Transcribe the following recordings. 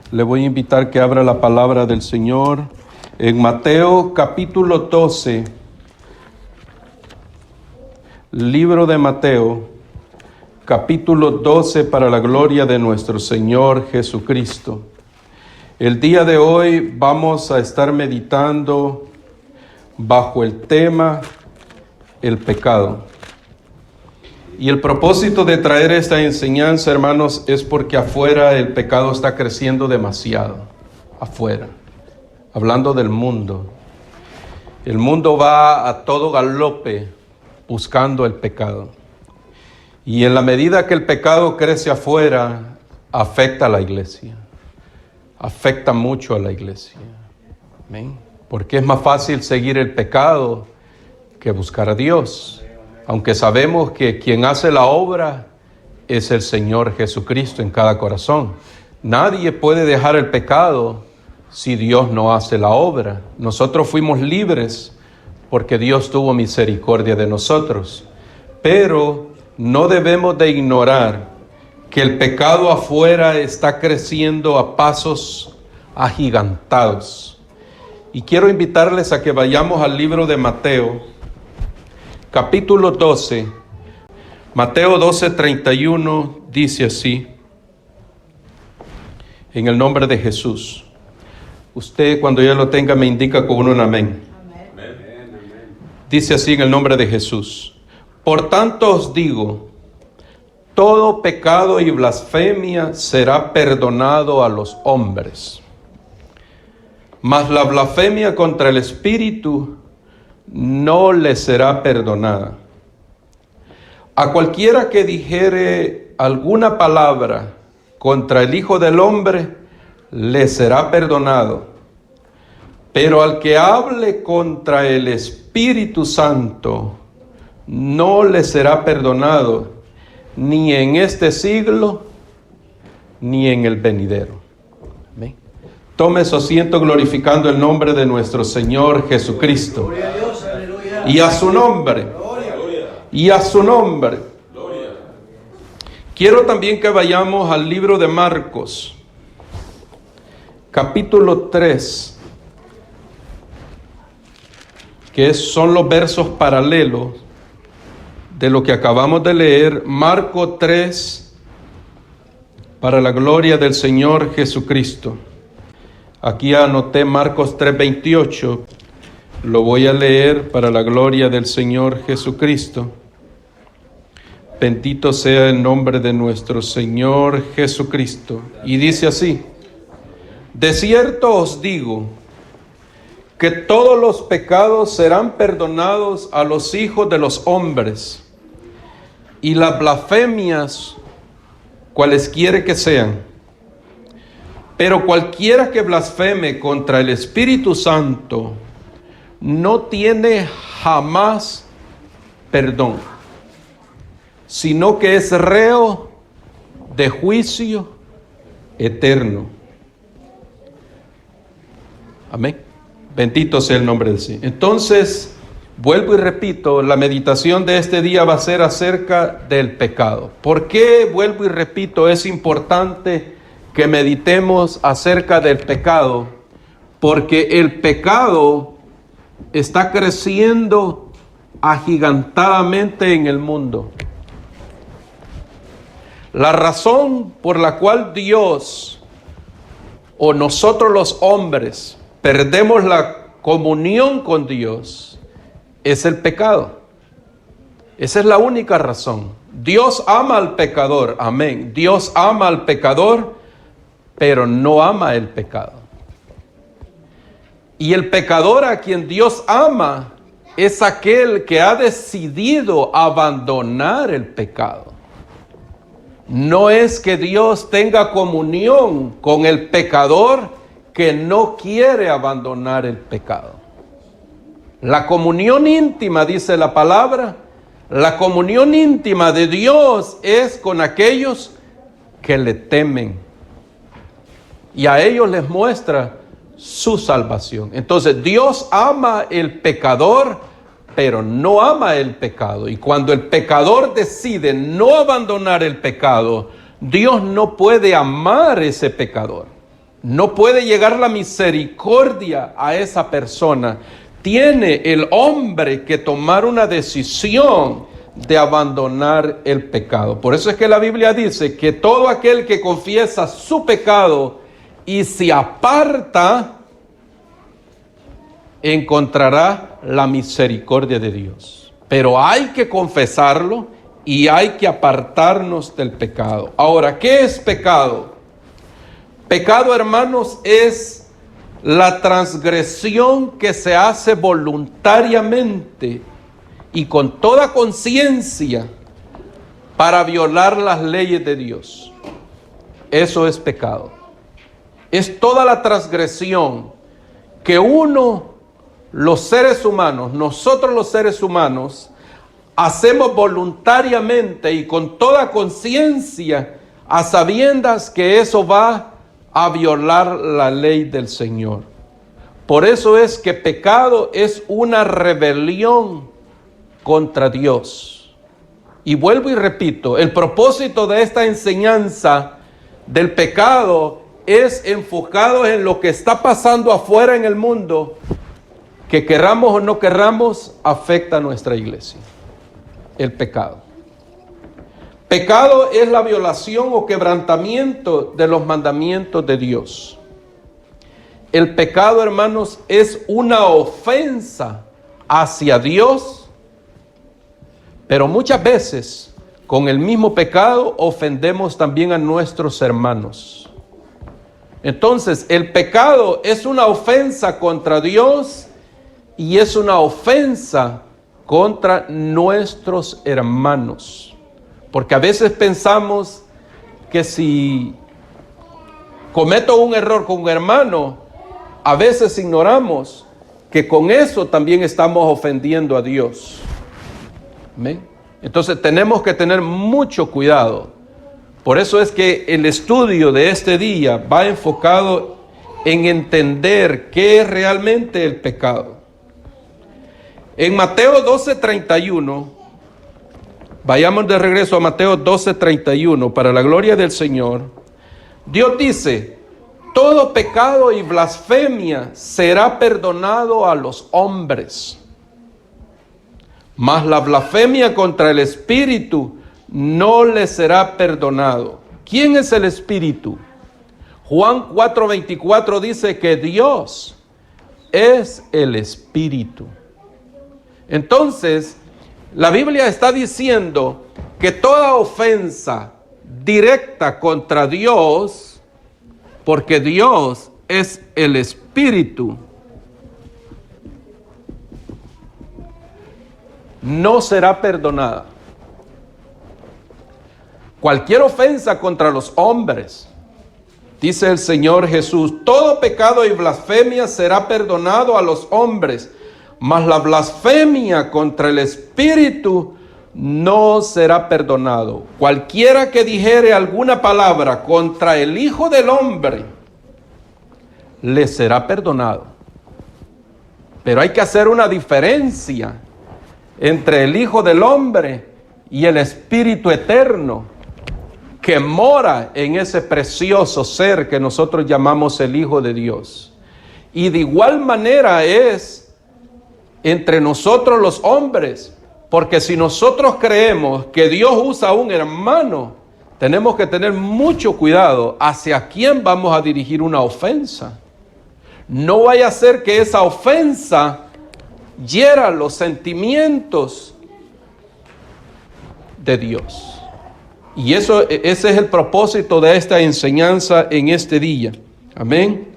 Le voy a invitar que abra la palabra del Señor en Mateo capítulo 12, libro de Mateo, capítulo 12, para la gloria de nuestro Señor Jesucristo. El día de hoy vamos a estar meditando bajo el tema el pecado. Y el propósito de traer esta enseñanza, hermanos, es porque afuera el pecado está creciendo demasiado. Afuera. Hablando del mundo. El mundo va a todo galope buscando el pecado. Y en la medida que el pecado crece afuera, afecta a la iglesia. Afecta mucho a la iglesia. ¿Amén? Porque es más fácil seguir el pecado que buscar a Dios. Aunque sabemos que quien hace la obra es el Señor Jesucristo en cada corazón. Nadie puede dejar el pecado si Dios no hace la obra. Nosotros fuimos libres porque Dios tuvo misericordia de nosotros. Pero no debemos de ignorar que el pecado afuera está creciendo a pasos agigantados. Y quiero invitarles a que vayamos al libro de Mateo, capítulo 12, Mateo 12:31 dice así, en el nombre de Jesús. Usted cuando ya lo tenga me indica con un amén. Dice así en el nombre de Jesús. Por tanto os digo, todo pecado y blasfemia será perdonado a los hombres, mas la blasfemia contra el Espíritu no le será perdonada. A cualquiera que dijere alguna palabra contra el Hijo del Hombre, le será perdonado. Pero al que hable contra el Espíritu Santo, no le será perdonado, ni en este siglo, ni en el venidero. Amén. Tome su asiento glorificando el nombre de nuestro Señor Jesucristo. Y a su nombre. Y a su nombre. Quiero también que vayamos al libro de Marcos, capítulo 3, que son los versos paralelos de lo que acabamos de leer. Marcos 3, para la gloria del Señor Jesucristo. Aquí anoté Marcos 3:28. Lo voy a leer para la gloria del Señor Jesucristo. Bendito sea el nombre de nuestro Señor Jesucristo. Y dice así: de cierto os digo que todos los pecados serán perdonados a los hijos de los hombres, y las blasfemias, cualesquiera que sean. Pero cualquiera que blasfeme contra el Espíritu Santo no tiene jamás perdón, sino que es reo de juicio eterno. Amén. Bendito sea el nombre del Señor. Entonces, vuelvo y repito, la meditación de este día va a ser acerca del pecado. ¿Por qué, vuelvo y repito, es importante que meditemos acerca del pecado? Porque el pecado está creciendo agigantadamente en el mundo. La razón por la cual Dios o nosotros los hombres perdemos la comunión con Dios es el pecado. Esa es la única razón. Dios ama al pecador, amén. Dios ama al pecador, pero no ama el pecado. Y el pecador a quien Dios ama es aquel que ha decidido abandonar el pecado. No es que Dios tenga comunión con el pecador que no quiere abandonar el pecado. La comunión íntima, dice la palabra, la comunión íntima de Dios es con aquellos que le temen. Y a ellos les muestra su salvación. Entonces Dios ama el pecador, pero no ama el pecado. Y cuando el pecador decide no abandonar el pecado, Dios no puede amar ese pecador. No puede llegar la misericordia a esa persona. Tiene el hombre que tomar una decisión de abandonar el pecado. Por eso es que la Biblia dice que todo aquel que confiesa su pecado y se aparta, encontrará la misericordia de Dios. Pero hay que confesarlo y hay que apartarnos del pecado. Ahora, ¿qué es pecado? Pecado, hermanos, es la transgresión que se hace voluntariamente y con toda conciencia para violar las leyes de Dios. Eso es pecado. Es toda la transgresión que los seres humanos, nosotros los seres humanos, hacemos voluntariamente y con toda conciencia, a sabiendas que eso va a violar la ley del Señor. Por eso es que pecado es una rebelión contra Dios. Y vuelvo y repito, el propósito de esta enseñanza del pecado es enfocado en lo que está pasando afuera en el mundo, que querramos o no querramos, afecta a nuestra iglesia. El pecado. Pecado es la violación o quebrantamiento de los mandamientos de Dios. El pecado, hermanos, es una ofensa hacia Dios, pero muchas veces con el mismo pecado ofendemos también a nuestros hermanos. Entonces, el pecado es una ofensa contra Dios y es una ofensa contra nuestros hermanos. Porque a veces pensamos que si cometo un error con un hermano, a veces ignoramos que con eso también estamos ofendiendo a Dios. ¿Amén? Entonces tenemos que tener mucho cuidado. Por eso es que el estudio de este día va enfocado en entender qué es realmente el pecado. En Mateo 12:31, vayamos de regreso a Mateo 12:31, para la gloria del Señor. Dios dice: todo pecado y blasfemia será perdonado a los hombres, mas la blasfemia contra el Espíritu no le será perdonado. ¿Quién es el Espíritu? Juan 4:24 dice que Dios es el Espíritu. Entonces, la Biblia está diciendo que toda ofensa directa contra Dios, porque Dios es el Espíritu, no será perdonada. Cualquier ofensa contra los hombres, dice el Señor Jesús, todo pecado y blasfemia será perdonado a los hombres, mas la blasfemia contra el Espíritu no será perdonado. Cualquiera que dijere alguna palabra contra el Hijo del Hombre, le será perdonado. Pero hay que hacer una diferencia entre el Hijo del Hombre y el Espíritu Eterno, que mora en ese precioso ser que nosotros llamamos el Hijo de Dios. Y de igual manera es entre nosotros los hombres, porque si nosotros creemos que Dios usa a un hermano, tenemos que tener mucho cuidado hacia quién vamos a dirigir una ofensa. No vaya a ser que esa ofensa hiera los sentimientos de Dios. Y ese es el propósito de esta enseñanza en este día. Amén.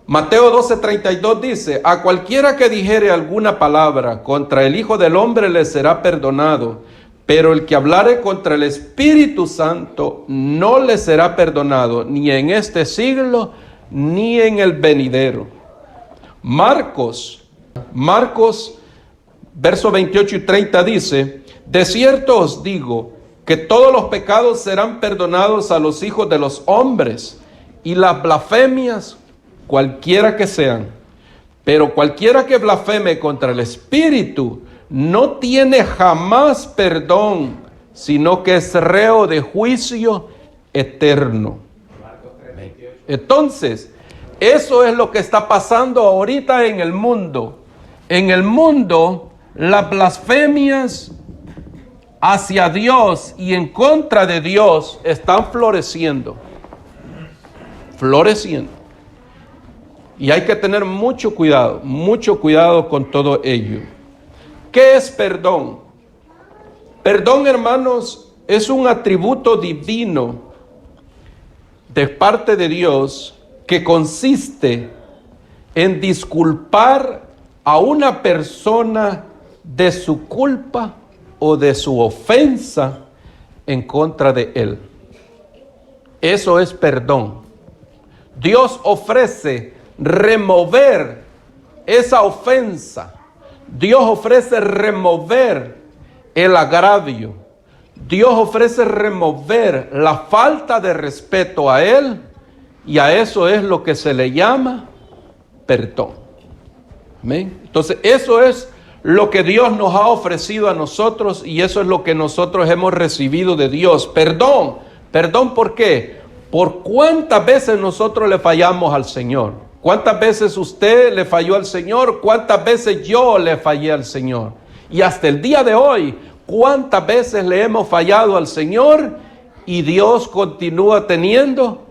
Mateo 12:32 dice: a cualquiera que dijere alguna palabra contra el Hijo del Hombre le será perdonado, pero el que hablare contra el Espíritu Santo no le será perdonado, ni en este siglo, ni en el venidero. Marcos, versos 28 y 30 dice: de cierto os digo, que todos los pecados serán perdonados a los hijos de los hombres, y las blasfemias, cualquiera que sean, pero cualquiera que blasfeme contra el Espíritu no tiene jamás perdón, sino que es reo de juicio eterno. Entonces, eso es lo que está pasando ahorita en el mundo. En el mundo, las blasfemias hacia Dios y en contra de Dios están floreciendo. Floreciendo. Y hay que tener mucho cuidado con todo ello. ¿Qué es perdón? Perdón, hermanos, es un atributo divino de parte de Dios que consiste en disculpar a una persona de su culpa o de su ofensa en contra de él. Eso es perdón. Dios ofrece remover esa ofensa. Dios ofrece remover el agravio. Dios ofrece remover la falta de respeto a Él, y a eso es lo que se le llama perdón. ¿Amén? Entonces, eso es lo que Dios nos ha ofrecido a nosotros, y eso es lo que nosotros hemos recibido de Dios. Perdón. ¿Perdón por qué? Por cuántas veces nosotros le fallamos al Señor. ¿Cuántas veces usted le falló al Señor? ¿Cuántas veces yo le fallé al Señor? Y hasta el día de hoy, ¿cuántas veces le hemos fallado al Señor? Y Dios continúa teniendo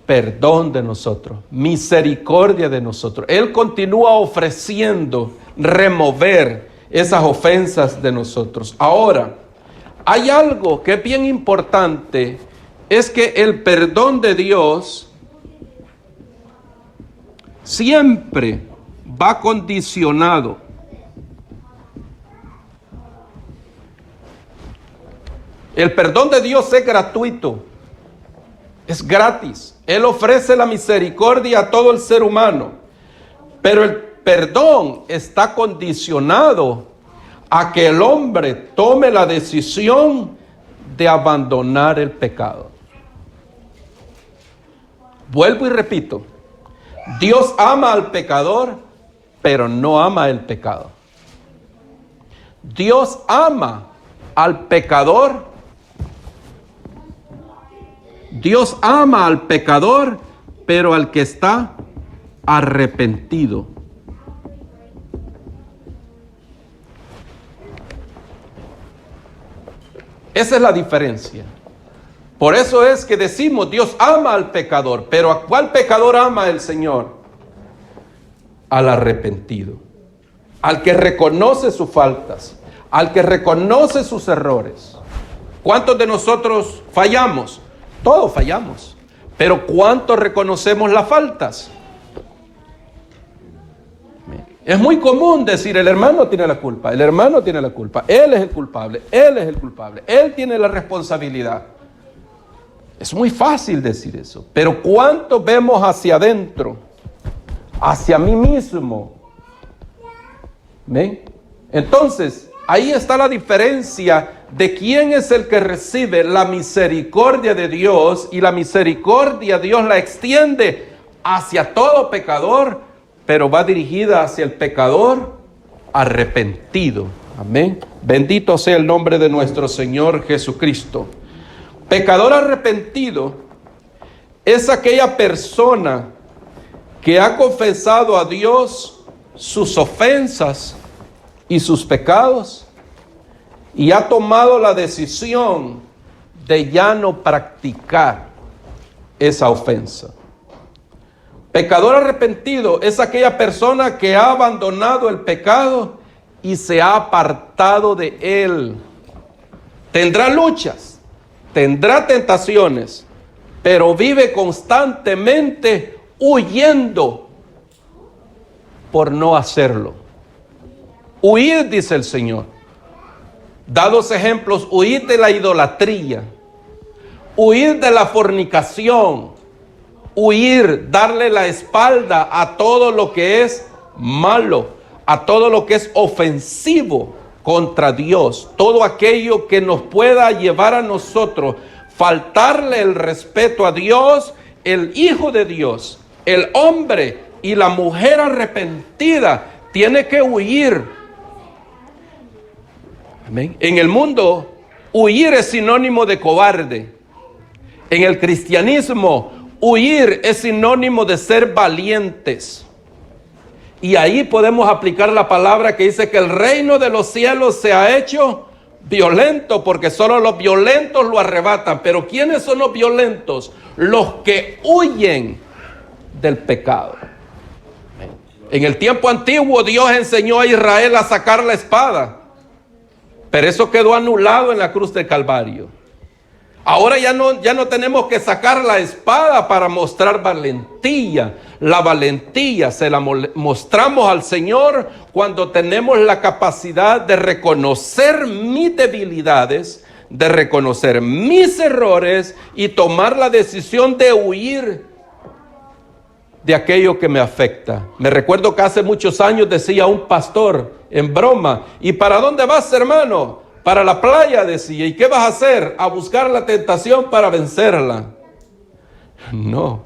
perdón de nosotros, misericordia de nosotros. Él continúa ofreciendo remover esas ofensas de nosotros. Ahora, hay algo que es bien importante, es que el perdón de Dios siempre va condicionado. El perdón de Dios es gratuito, es gratis. Él ofrece la misericordia a todo el ser humano, pero el perdón está condicionado a que el hombre tome la decisión de abandonar el pecado. Vuelvo y repito, Dios ama al pecador, pero no ama el pecado. Dios ama al pecador. Dios ama al pecador, pero al que está arrepentido. Esa es la diferencia. Por eso es que decimos, Dios ama al pecador, pero ¿a cuál pecador ama el Señor? Al arrepentido, al que reconoce sus faltas, al que reconoce sus errores. ¿Cuántos de nosotros fallamos? Todos fallamos, pero ¿cuántos reconocemos las faltas? Es muy común decir, el hermano tiene la culpa, el hermano tiene la culpa, él es el culpable, él es el culpable, él tiene la responsabilidad. Es muy fácil decir eso, pero ¿cuántos vemos hacia adentro, hacia mí mismo? ¿Ven? Entonces, ahí está la diferencia de quién es el que recibe la misericordia de Dios, y la misericordia Dios la extiende hacia todo pecador, pero va dirigida hacia el pecador arrepentido. Amén. Bendito sea el nombre de nuestro Señor Jesucristo. Pecador arrepentido es aquella persona que ha confesado a Dios sus ofensas y sus pecados, y ha tomado la decisión de ya no practicar esa ofensa. Pecador arrepentido es aquella persona que ha abandonado el pecado y se ha apartado de él. Tendrá luchas, tendrá tentaciones, pero vive constantemente huyendo por no hacerlo. Huid, dice el Señor. Da dos ejemplos: huid de la idolatría, huir de la fornicación, huir, darle la espalda a todo lo que es malo, a todo lo que es ofensivo contra Dios, todo aquello que nos pueda llevar a nosotros faltarle el respeto a Dios. El Hijo de Dios, el hombre y la mujer arrepentida tiene que huir. Amén. En el mundo, huir es sinónimo de cobarde. En el cristianismo, Huir es sinónimo de ser valientes. Y ahí podemos aplicar la palabra que dice que el reino de los cielos se ha hecho violento, porque solo los violentos lo arrebatan. Pero ¿quiénes son los violentos? Los que huyen del pecado. En el tiempo antiguo Dios enseñó a Israel a sacar la espada, pero eso quedó anulado en la cruz del Calvario. Ahora ya no tenemos que sacar la espada para mostrar valentía. La valentía se la mostramos al Señor cuando tenemos la capacidad de reconocer mis debilidades, de reconocer mis errores y tomar la decisión de huir de aquello que me afecta. Me recuerdo que hace muchos años decía un pastor en broma: ¿y para dónde vas, hermano? Para la playa, decía. ¿Y qué vas a hacer? A buscar la tentación para vencerla. No,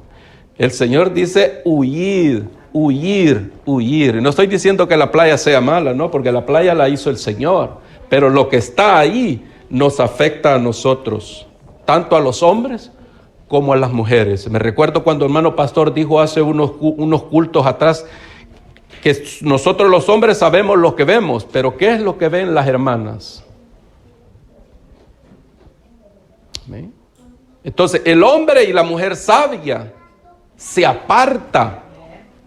el Señor dice huir, huir, huir. No estoy diciendo que la playa sea mala, no, porque la playa la hizo el Señor, pero lo que está ahí nos afecta a nosotros, tanto a los hombres como a las mujeres. Me recuerdo cuando el hermano pastor dijo hace unos cultos atrás que nosotros los hombres sabemos lo que vemos, pero ¿qué es lo que ven las hermanas? ¿Amén? Entonces el hombre y la mujer sabia se aparta,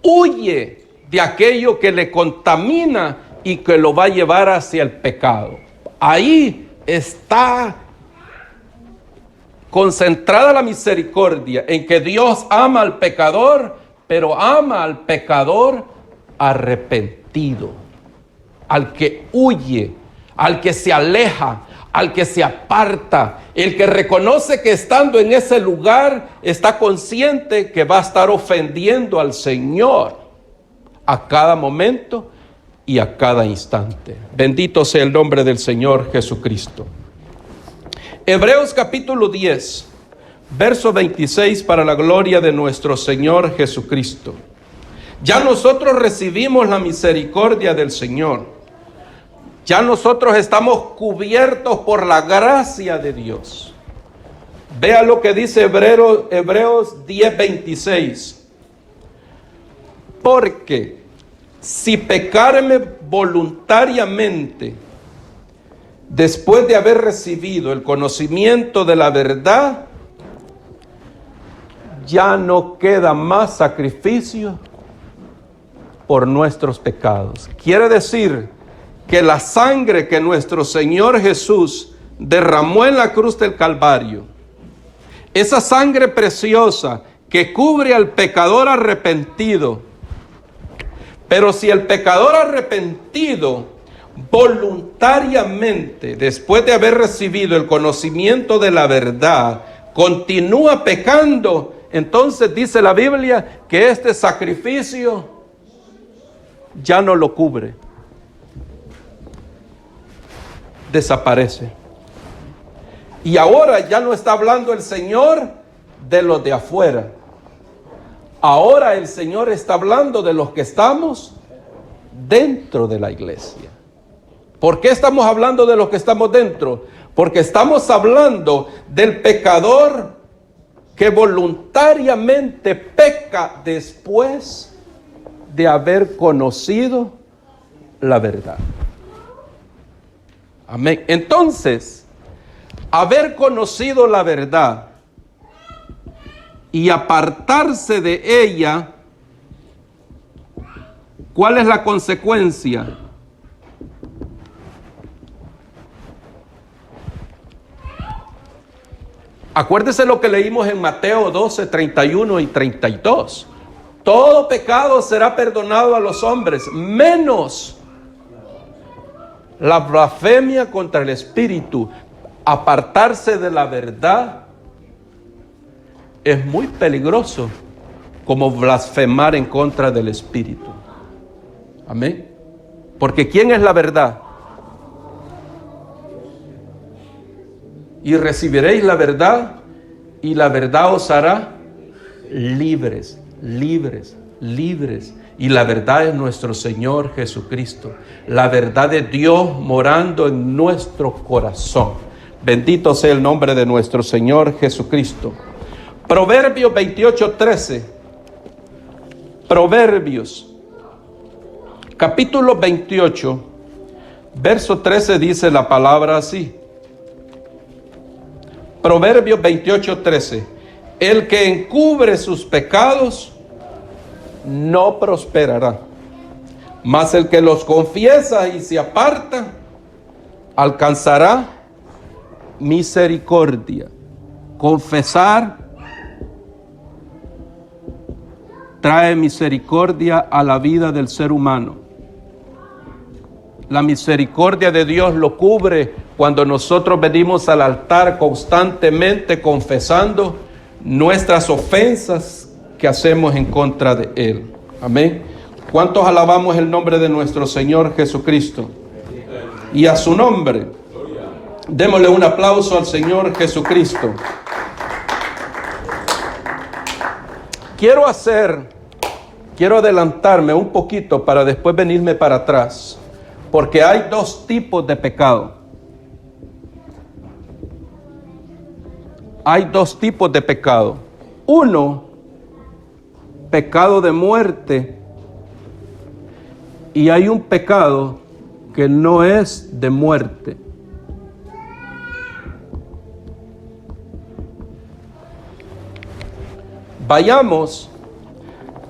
huye de aquello que le contamina y que lo va a llevar hacia el pecado. Ahí está concentrada la misericordia, en que Dios ama al pecador, pero ama al pecador arrepentido, al que huye, al que se aleja, al que se aparta, el que reconoce que estando en ese lugar está consciente que va a estar ofendiendo al Señor a cada momento y a cada instante. Bendito sea el nombre del Señor Jesucristo. Hebreos capítulo 10, verso 26, para la gloria de nuestro Señor Jesucristo. Ya nosotros recibimos la misericordia del Señor. Ya nosotros estamos cubiertos por la gracia de Dios. Vea lo que dice Hebreos 10, 26. Porque si pecarme voluntariamente, después de haber recibido el conocimiento de la verdad, ya no queda más sacrificio por nuestros pecados. Quiere decir que la sangre que nuestro Señor Jesús derramó en la cruz del Calvario, esa sangre preciosa que cubre al pecador arrepentido, pero si el pecador arrepentido voluntariamente, después de haber recibido el conocimiento de la verdad, continúa pecando, entonces dice la Biblia que este sacrificio ya no lo cubre, desaparece. Y ahora ya no está hablando el Señor de los de afuera. Ahora el Señor está hablando de los que estamos dentro de la iglesia. ¿Por qué estamos hablando de los que estamos dentro? Porque estamos hablando del pecador que voluntariamente peca después de haber conocido la verdad. Amén. Entonces, haber conocido la verdad y apartarse de ella, ¿cuál es la consecuencia? Acuérdese lo que leímos en Mateo 12, 31 y 32. Todo pecado será perdonado a los hombres, menos la blasfemia contra el Espíritu. Apartarse de la verdad es muy peligroso, como blasfemar en contra del Espíritu. Amén. Porque ¿quién es la verdad? Y recibiréis la verdad, y la verdad os hará libres, libres, libres. Y la verdad es nuestro Señor Jesucristo, la verdad de Dios morando en nuestro corazón. Bendito sea el nombre de nuestro Señor Jesucristo. Proverbios 28:13. Proverbios, capítulo 28, verso 13 dice la palabra así. Proverbios 28:13. El que encubre sus pecados no prosperará, mas el que los confiesa y se aparta alcanzará misericordia. Confesar trae misericordia a la vida del ser humano. La misericordia de Dios lo cubre cuando nosotros venimos al altar constantemente confesando nuestras ofensas que hacemos en contra de Él. Amén. ¿Cuántos alabamos el nombre de nuestro Señor Jesucristo? Y a su nombre, démosle un aplauso al Señor Jesucristo. Quiero adelantarme un poquito para después venirme para atrás, porque hay dos tipos de pecado. Hay dos tipos de pecado. Uno, pecado de muerte, y hay un pecado que no es de muerte. Vayamos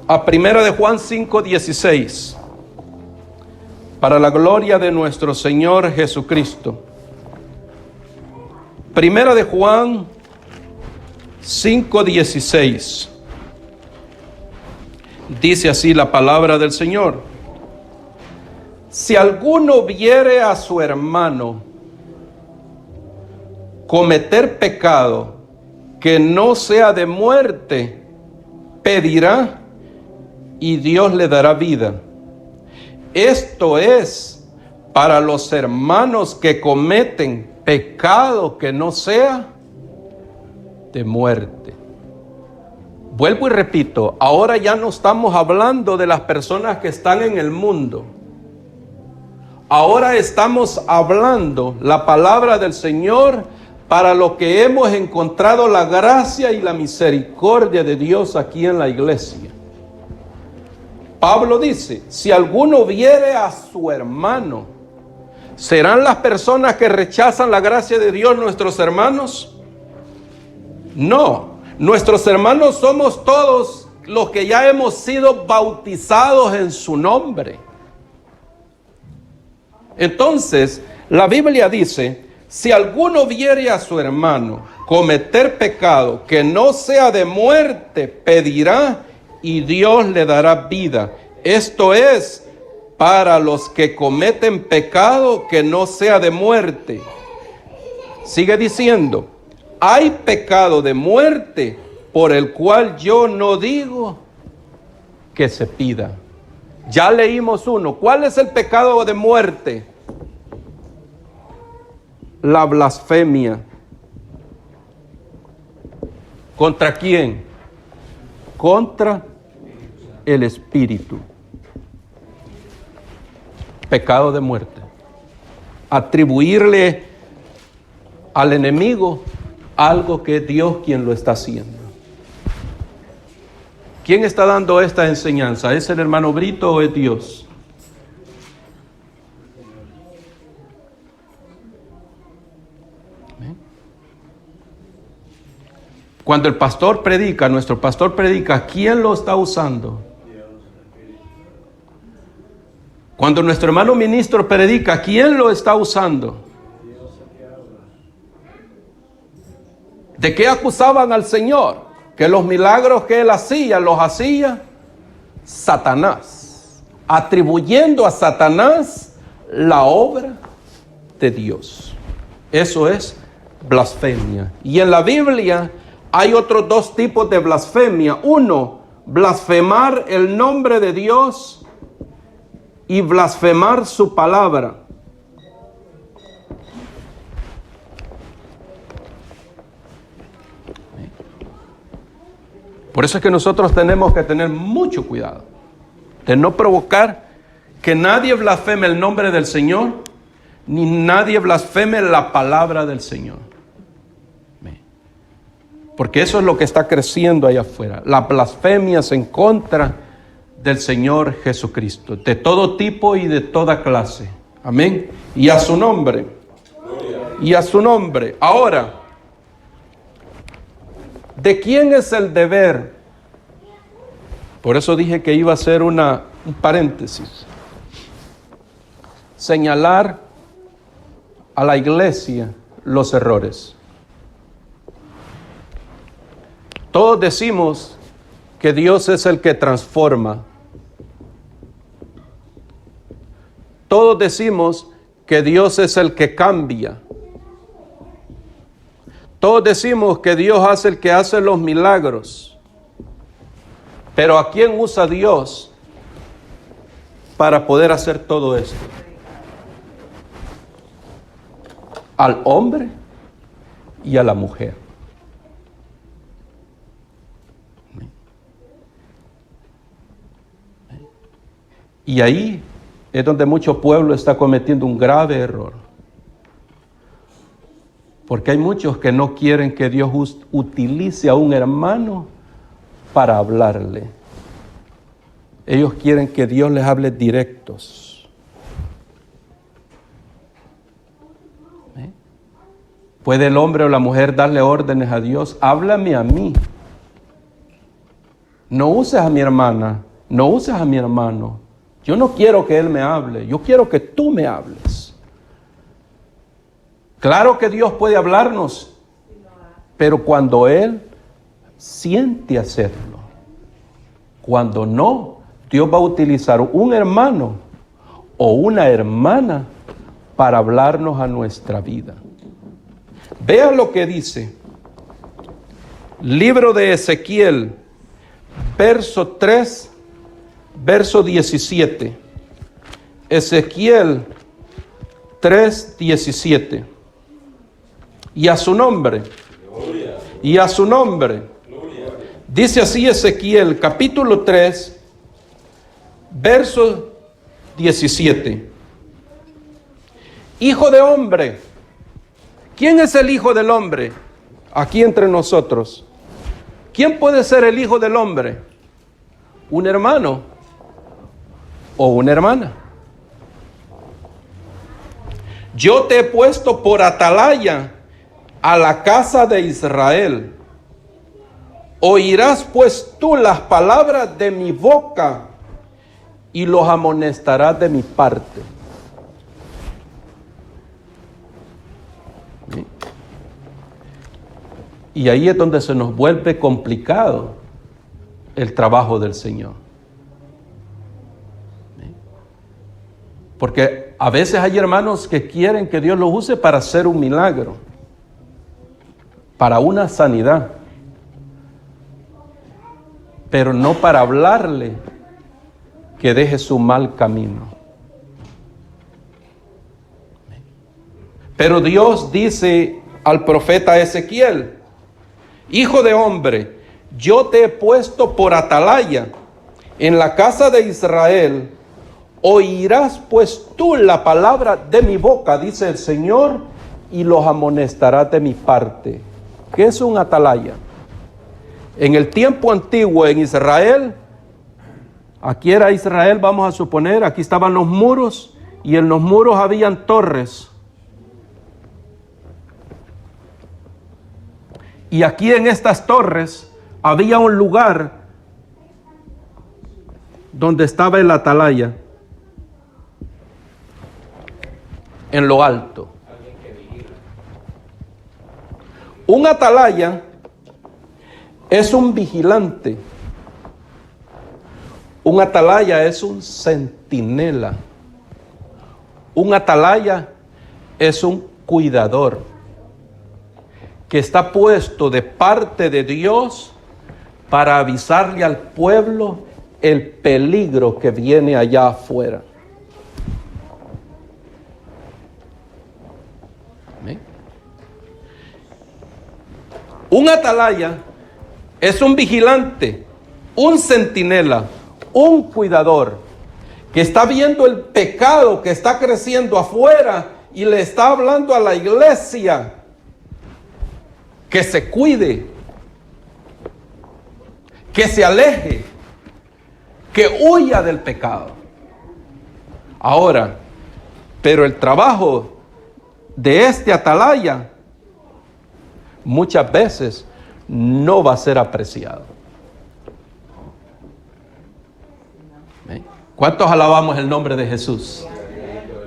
a 1 de Juan 5:16, para la gloria de nuestro Señor Jesucristo. 1 de Juan 5:16. Dice así la palabra del Señor: si alguno viere a su hermano cometer pecado que no sea de muerte, pedirá y Dios le dará vida. Esto es para los hermanos que cometen pecado que no sea de muerte. Vuelvo y repito, ahora ya no estamos hablando de las personas que están en el mundo. Ahora estamos hablando la palabra del Señor para los que hemos encontrado la gracia y la misericordia de Dios aquí en la iglesia. Pablo dice, si alguno viere a su hermano, ¿serán las personas que rechazan la gracia de Dios nuestros hermanos? No, nuestros hermanos somos todos los que ya hemos sido bautizados en su nombre. Entonces, la Biblia dice, si alguno viere a su hermano cometer pecado que no sea de muerte, pedirá y Dios le dará vida. Esto es para los que cometen pecado que no sea de muerte. Sigue diciendo, hay pecado de muerte por el cual yo no digo que se pida. Ya leímos uno. ¿Cuál es el pecado de muerte? La blasfemia. ¿Contra quién? Contra el Espíritu. Pecado de muerte. Atribuirle al enemigo algo que es Dios quien lo está haciendo. ¿Quién está dando esta enseñanza? ¿Es el hermano Brito o es Dios? Cuando el pastor predica, nuestro pastor predica, ¿quién lo está usando? Cuando nuestro hermano ministro predica, ¿quién lo está usando? ¿De qué acusaban al Señor? Que los milagros que él hacía, los hacía Satanás, atribuyendo a Satanás la obra de Dios. Eso es blasfemia. Y en la Biblia hay otros dos tipos de blasfemia. Uno, blasfemar el nombre de Dios y blasfemar su palabra. Por eso es que nosotros tenemos que tener mucho cuidado de no provocar que nadie blasfeme el nombre del Señor, ni nadie blasfeme la palabra del Señor. Porque eso es lo que está creciendo allá afuera. Las blasfemias en contra del Señor Jesucristo, de todo tipo y de toda clase. Amén. Y a su nombre. Y a su nombre. Ahora, ¿de quién es el deber? Por eso dije que iba a hacer un paréntesis. Señalar a la iglesia los errores. Todos decimos que Dios es el que transforma. Todos decimos que Dios es el que cambia. Todos decimos que Dios hace el que hace los milagros. Pero ¿a quién usa Dios para poder hacer todo esto? Al hombre y a la mujer. Y ahí es donde mucho pueblo está cometiendo un grave error. Porque hay muchos que no quieren que Dios utilice a un hermano para hablarle. Ellos quieren que Dios les hable directos. ¿Puede el hombre o la mujer darle órdenes a Dios? Háblame a mí. No uses a mi hermana, no uses a mi hermano. Yo no quiero que él me hable, yo quiero que tú me hables. Claro que Dios puede hablarnos, pero cuando Él siente hacerlo. Cuando no, Dios va a utilizar un hermano o una hermana para hablarnos a nuestra vida. Vean lo que dice. Libro de Ezequiel, verso 3, verso 17. Ezequiel 3, 17. Y a su nombre. Gloria. Y a su nombre. Gloria. Dice así Ezequiel, capítulo 3, verso 17. Hijo de hombre. ¿Quién es el hijo del hombre? Aquí entre nosotros. ¿Quién puede ser el hijo del hombre? ¿Un hermano o una hermana? Yo te he puesto por atalaya a la casa de Israel. Oirás pues tú las palabras de mi boca y los amonestarás de mi parte. ¿Sí? Y ahí es donde se nos vuelve complicado el trabajo del Señor. ¿Sí? Porque a veces hay hermanos que quieren que Dios los use para hacer un milagro, para una sanidad, pero no para hablarle que deje su mal camino. Pero Dios dice al profeta Ezequiel: hijo de hombre, yo te he puesto por atalaya en la casa de Israel. Oirás pues tú la palabra de mi boca, dice el Señor, y los amonestarás de mi parte. ¿Qué es un atalaya? En el tiempo antiguo en Israel, aquí era Israel, vamos a suponer, aquí estaban los muros y en los muros habían torres. Y aquí en estas torres había un lugar donde estaba el atalaya, en lo alto. Un atalaya es un vigilante. Un atalaya es un centinela. Un atalaya es un cuidador que está puesto de parte de Dios para avisarle al pueblo el peligro que viene allá afuera. ¿Amén? Un atalaya es un vigilante, un centinela, un cuidador que está viendo el pecado que está creciendo afuera y le está hablando a la iglesia que se cuide, que se aleje, que huya del pecado. Ahora, pero el trabajo de este atalaya muchas veces no va a ser apreciado. ¿Cuántos alabamos el nombre de Jesús?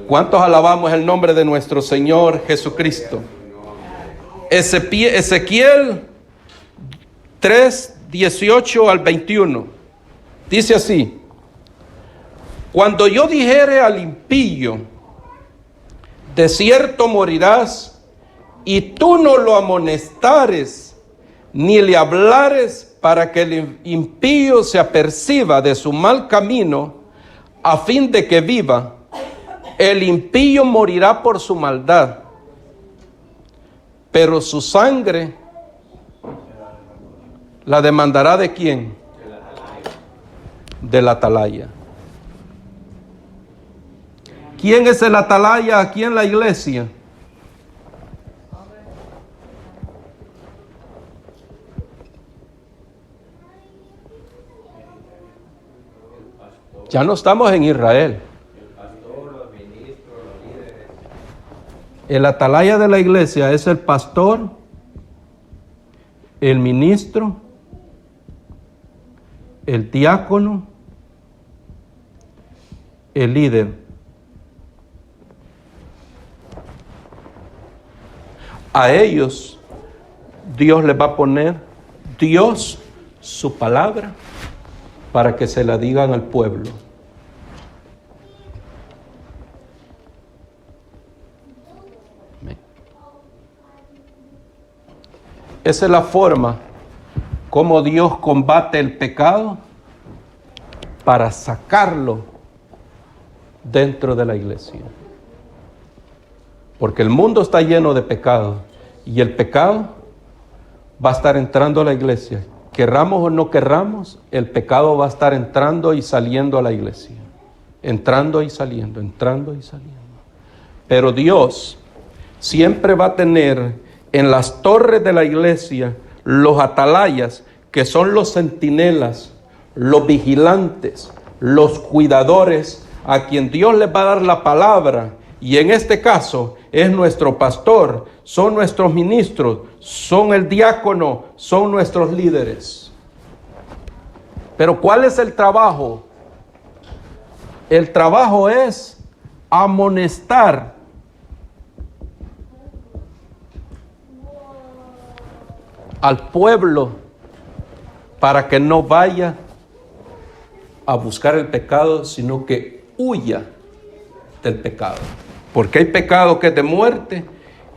¿Cuántos alabamos el nombre de nuestro Señor Jesucristo? Ezequiel 3, 18 al 21. Dice así: cuando yo dijere al impío, de cierto morirás, y tú no lo amonestares, ni le hablares para que el impío se aperciba de su mal camino, a fin de que viva, el impío morirá por su maldad, pero su sangre la demandará ¿de quién? Del atalaya. ¿Quién es el atalaya aquí en la iglesia? Ya no estamos en Israel. El atalaya de la iglesia es el pastor, el ministro, el diácono, el líder. A ellos Dios les va a poner su palabra para que se la digan al pueblo. Esa es la forma como Dios combate el pecado para sacarlo dentro de la iglesia. Porque el mundo está lleno de pecado y el pecado va a estar entrando a la iglesia. Querramos o no querramos, el pecado va a estar entrando y saliendo a la iglesia. Entrando y saliendo, entrando y saliendo. Pero Dios siempre va a tener en las torres de la iglesia los atalayas, que son los centinelas, los vigilantes, los cuidadores, a quien Dios les va a dar la palabra. Y en este caso es nuestro pastor, son nuestros ministros, son el diácono, son nuestros líderes. Pero ¿cuál es el trabajo? El trabajo es amonestar al pueblo para que no vaya a buscar el pecado, sino que huya del pecado. Porque hay pecado que es de muerte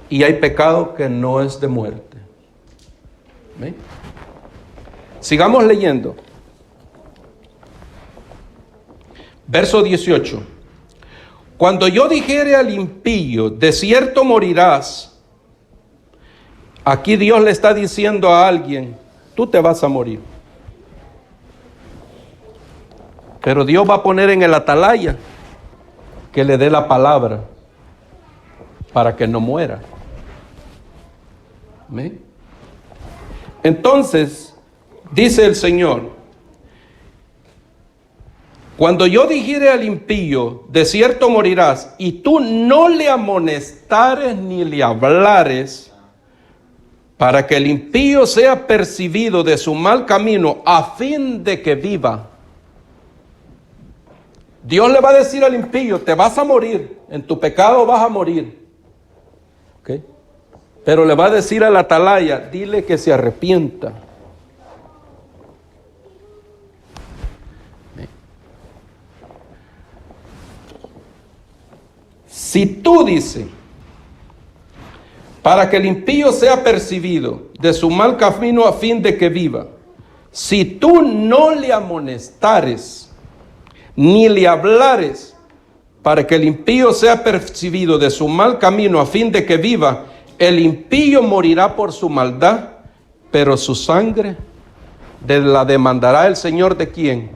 y hay pecado que no es de muerte. ¿Ven? Sigamos leyendo. Verso 18. Cuando yo dijere al impío, de cierto morirás. Aquí Dios le está diciendo a alguien, tú te vas a morir. Pero Dios va a poner en el atalaya que le dé la palabra para que no muera. ¿Ven? Entonces, dice el Señor, cuando yo dijere al impío, de cierto morirás, y tú no le amonestares ni le hablares, para que el impío sea percibido de su mal camino, a fin de que viva. Dios le va a decir al impío, te vas a morir, en tu pecado vas a morir. ¿Okay? Pero le va a decir al atalaya, dile que se arrepienta. Si tú dices, para que el impío sea percibido de su mal camino a fin de que viva, si tú no le amonestares, ni le hablares, para que el impío sea percibido de su mal camino a fin de que viva, el impío morirá por su maldad, pero su sangre la demandará el Señor. ¿De quién?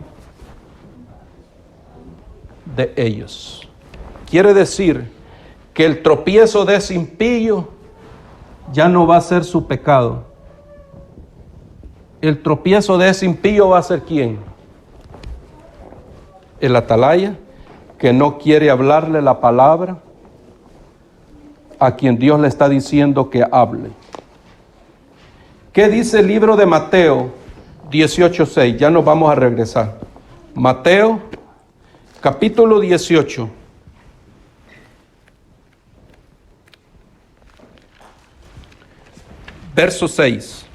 De ellos. Quiere decir que el tropiezo de ese impío ya no va a ser su pecado. el tropiezo de ese impío va a ser ¿quién? El atalaya, que no quiere hablarle la palabra a quien Dios le está diciendo que hable. ¿Qué dice el libro de Mateo 18:6? Ya nos vamos a regresar. Mateo, capítulo 18. Verso 6.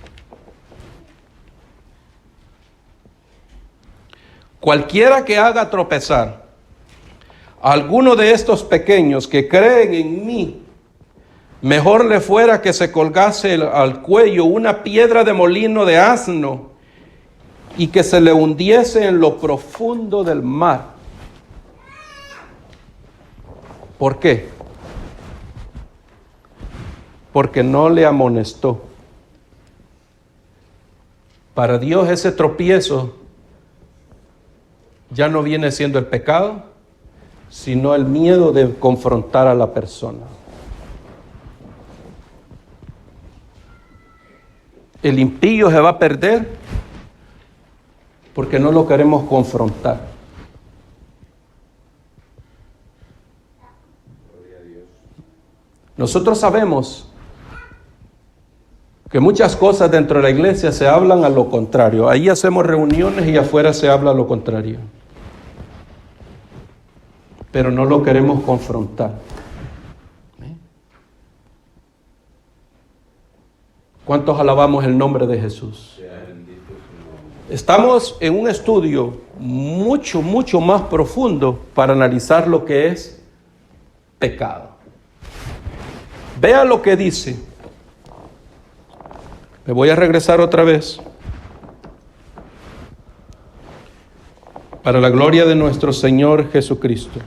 Cualquiera que haga tropezar a alguno de estos pequeños que creen en mí, mejor le fuera que se colgase al cuello una piedra de molino de asno y que se le hundiese en lo profundo del mar. ¿Por qué? Porque no le amonestó. Para Dios ese tropiezo ya no viene siendo el pecado, sino el miedo de confrontar a la persona. El impío se va a perder porque no lo queremos confrontar. Nosotros sabemos que muchas cosas dentro de la iglesia se hablan a lo contrario. Ahí hacemos reuniones y afuera se habla a lo contrario. Pero no lo queremos confrontar. ¿Cuántos alabamos el nombre de Jesús? Estamos en un estudio mucho más profundo para analizar lo que es pecado. Vea lo que dice. Me voy a regresar otra vez. Para la gloria de nuestro Señor Jesucristo.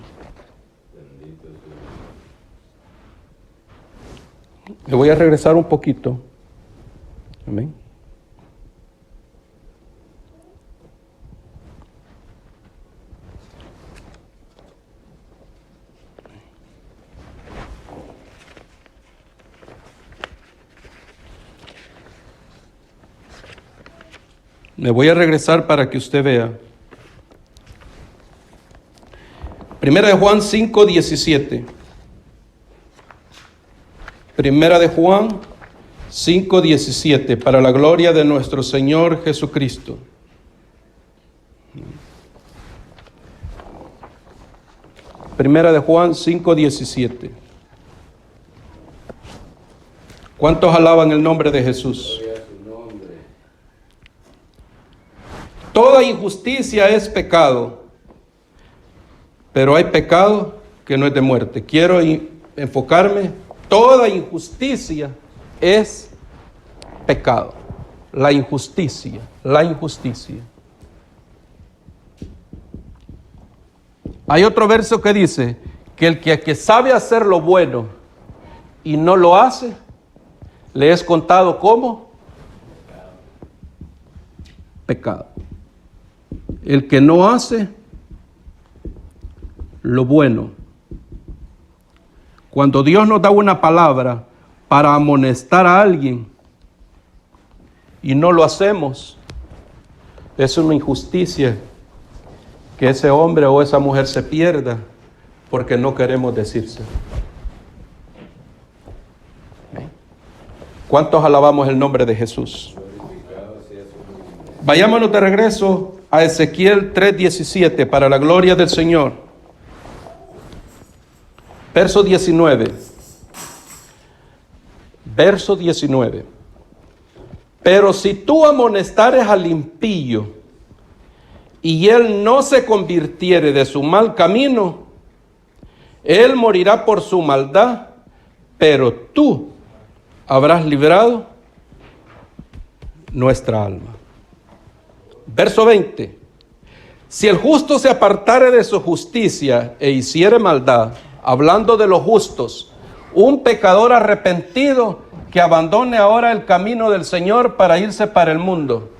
Me voy a regresar un poquito. Amén. Me voy a regresar para que usted vea. Primera de Juan 5:17. Primera de Juan 5:17, para la gloria de nuestro Señor Jesucristo. Primera de Juan 5:17. ¿Cuántos alaban el nombre de Jesús? Toda injusticia es pecado, pero hay pecado que no es de muerte. Quiero enfocarme, toda injusticia es pecado. La injusticia. Hay otro verso que dice que el que sabe hacer lo bueno y no lo hace, le es contado como pecado. El que no hace lo bueno. Cuando Dios nos da una palabra para amonestar a alguien y no lo hacemos, es una injusticia que ese hombre o esa mujer se pierda porque no queremos decirse. ¿Cuántos alabamos el nombre de Jesús? Vayámonos de regreso a Ezequiel 3:17 para la gloria del Señor. Verso 19. Verso 19. Pero si tú amonestares al impío y él no se convirtiere de su mal camino, él morirá por su maldad, pero tú habrás librado nuestra alma. Verso 20. Si el justo se apartare de su justicia e hiciere maldad, hablando de los justos, un pecador arrepentido que abandone ahora el camino del Señor para irse para el mundo.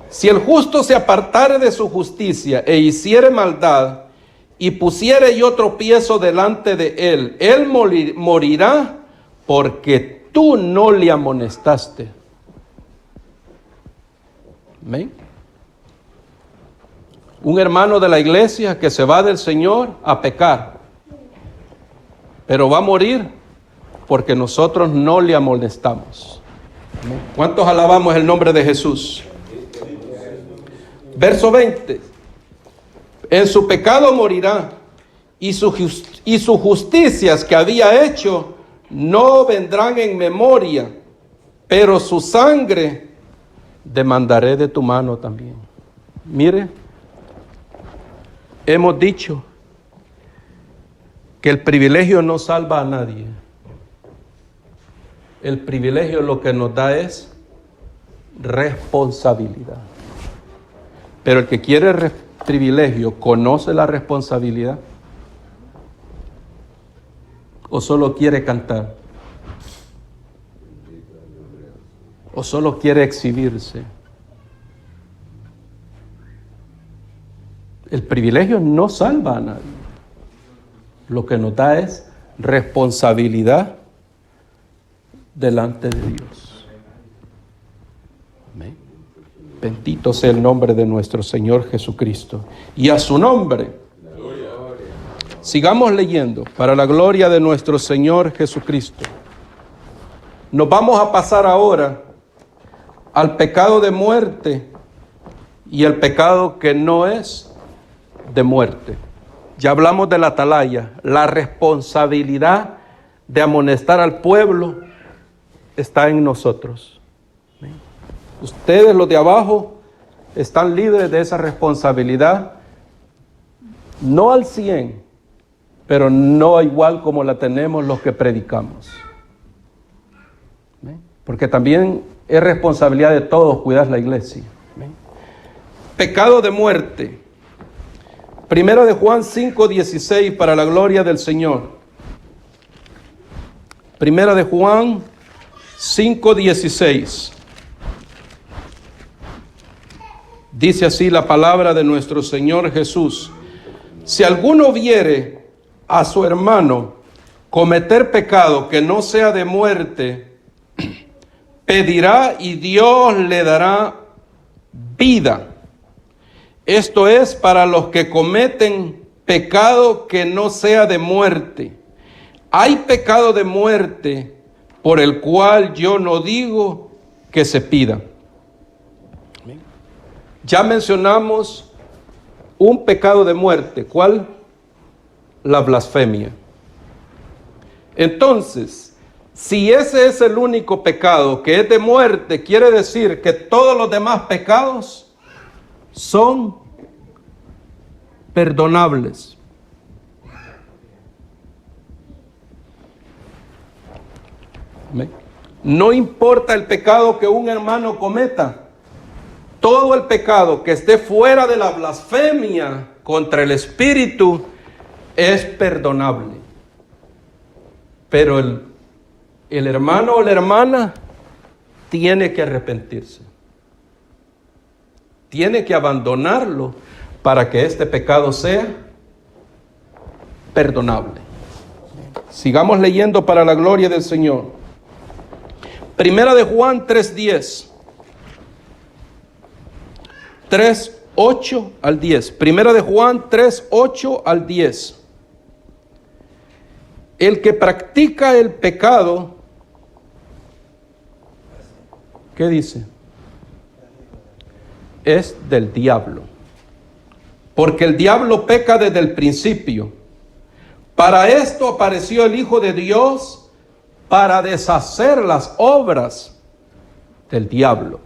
Si el justo se apartare de su justicia e hiciere maldad y pusiere yo tropiezo delante de él morirá porque tú no le amonestaste. Amén. Un hermano de la iglesia que se va del Señor a pecar, pero va a morir porque nosotros no le amonestamos. Amén. ¿Cuántos alabamos el nombre de Jesús? Verso 20. En su pecado morirá, y sus justicias que había hecho no vendrán en memoria, pero su sangre demandaré de tu mano también. Mire, hemos dicho que el privilegio no salva a nadie. El privilegio lo que nos da es responsabilidad. Pero el que quiere privilegio, ¿conoce la responsabilidad? ¿O solo quiere cantar? ¿O solo quiere exhibirse? El privilegio no salva a nadie. Lo que nos da es responsabilidad delante de Dios. Amén. Bendito sea el nombre de nuestro Señor Jesucristo. Y a su nombre, sigamos leyendo para la gloria de nuestro Señor Jesucristo. Nos vamos a pasar ahora al pecado de muerte y el pecado que no es de muerte. Ya hablamos de la atalaya. La responsabilidad de amonestar al pueblo está en nosotros. Ustedes, los de abajo, están libres de esa responsabilidad, no al 100, pero no igual como la tenemos los que predicamos. Porque también es responsabilidad de todos cuidar la iglesia. Pecado de muerte. Primera de Juan 5:16, para la gloria del Señor. Primera de Juan 5:16. Dice así la palabra de nuestro Señor Jesús: si alguno viere a su hermano cometer pecado que no sea de muerte, pedirá y Dios le dará vida. Esto es para los que cometen pecado que no sea de muerte. Hay pecado de muerte por el cual yo no digo que se pida. Ya mencionamos un pecado de muerte. ¿Cuál? La blasfemia. Entonces, si ese es el único pecado que es de muerte, quiere decir que todos los demás pecados son perdonables. No importa el pecado que un hermano cometa. Todo el pecado que esté fuera de la blasfemia contra el Espíritu es perdonable. Pero el hermano o la hermana tiene que arrepentirse. Tiene que abandonarlo para que este pecado sea perdonable. Sigamos leyendo para la gloria del Señor. Primera de Juan 3:10. 3:8 al 10. Primera de Juan 3:8 al 10. El que practica el pecado, ¿qué dice? Es del diablo. Porque el diablo peca desde el principio. Para esto apareció el Hijo de Dios, para deshacer las obras del diablo.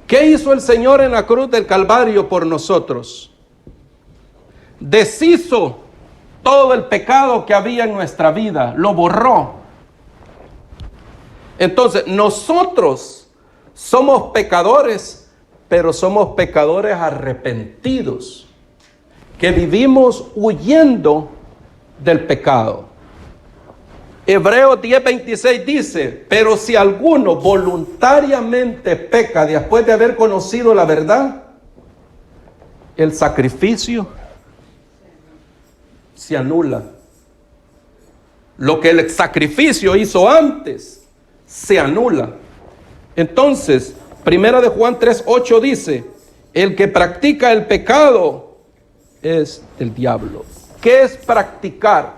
¿Qué hizo el Señor en la cruz del Calvario por nosotros? Deshizo todo el pecado que había en nuestra vida, lo borró. Entonces, nosotros somos pecadores, pero somos pecadores arrepentidos, que vivimos huyendo del pecado. Hebreos 10:26 dice: pero si alguno voluntariamente peca después de haber conocido la verdad, el sacrificio se anula. Lo que el sacrificio hizo antes se anula. Entonces, Primera de Juan 3:8 dice: El que practica el pecado es el diablo. ¿Qué es practicar?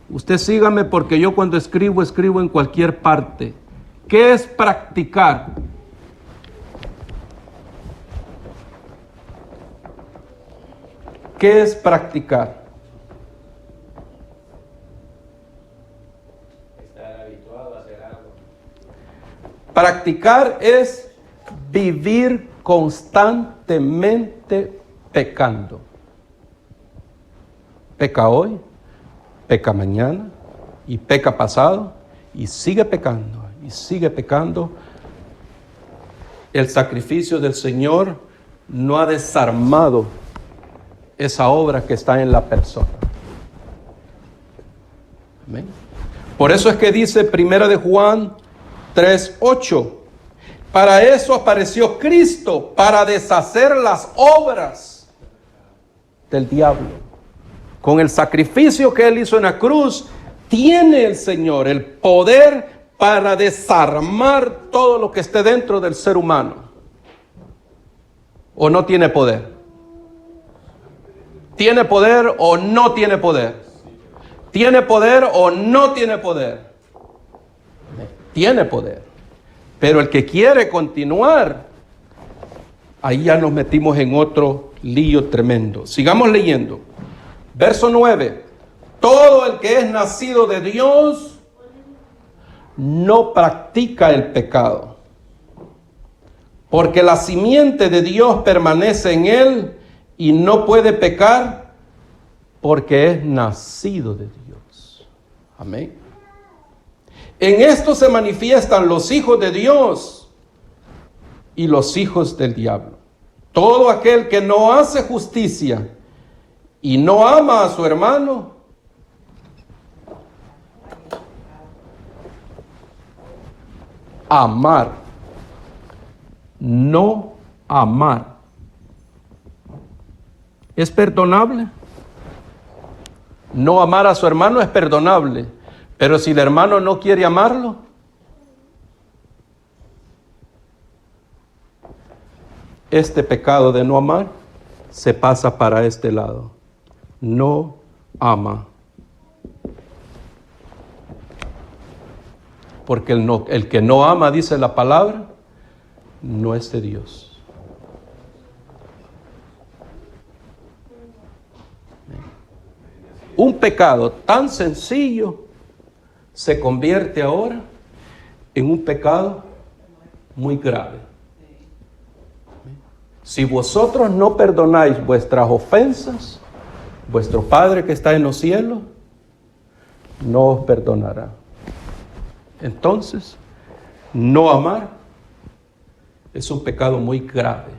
Usted sígame porque yo cuando escribo en cualquier parte. ¿Qué es practicar? ¿Qué es practicar? Estar habituado a hacer algo. Practicar es vivir constantemente pecando. Peca hoy, peca mañana y peca pasado y sigue pecando y sigue pecando. El sacrificio del Señor no ha desarmado esa obra que está en la persona. Amén. Por eso es que dice 1 de Juan 3:8, para eso apareció Cristo, para deshacer las obras del diablo. Con el sacrificio que Él hizo en la cruz, tiene el Señor el poder para desarmar todo lo que esté dentro del ser humano. ¿O no tiene poder? ¿Tiene poder o no tiene poder? ¿Tiene poder o no tiene poder? Tiene poder. Pero el que quiere continuar, ahí ya nos metimos en otro lío tremendo. Sigamos leyendo. Verso 9. Todo el que es nacido de Dios no practica el pecado, porque la simiente de Dios permanece en él y no puede pecar porque es nacido de Dios. Amén. En esto se manifiestan los hijos de Dios y los hijos del diablo. Todo aquel que no hace justicia y no ama a su hermano, amar, no amar, ¿es perdonable? No amar a su hermano es perdonable, pero si el hermano no quiere amarlo, este pecado de no amar se pasa para este lado. No ama. Porque el que no ama, dice la palabra, no es de Dios. Un pecado tan sencillo se convierte ahora en un pecado muy grave. Si vosotros no perdonáis vuestras ofensas, vuestro Padre que está en los cielos no os perdonará. Entonces, no amar es un pecado muy grave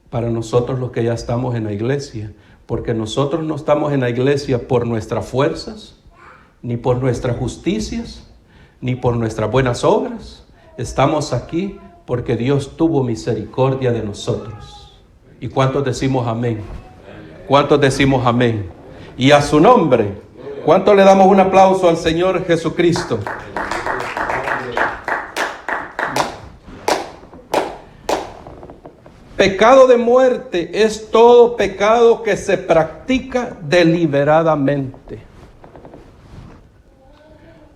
para nosotros los que ya estamos en la iglesia, porque nosotros no estamos en la iglesia por nuestras fuerzas, ni por nuestras justicias, ni por nuestras buenas obras. Estamos aquí porque Dios tuvo misericordia de nosotros. ¿Y cuántos decimos amén? ¿Cuántos decimos amén? Y a su nombre, ¿cuántos le damos un aplauso al Señor Jesucristo? Pecado de muerte es todo pecado que se practica deliberadamente.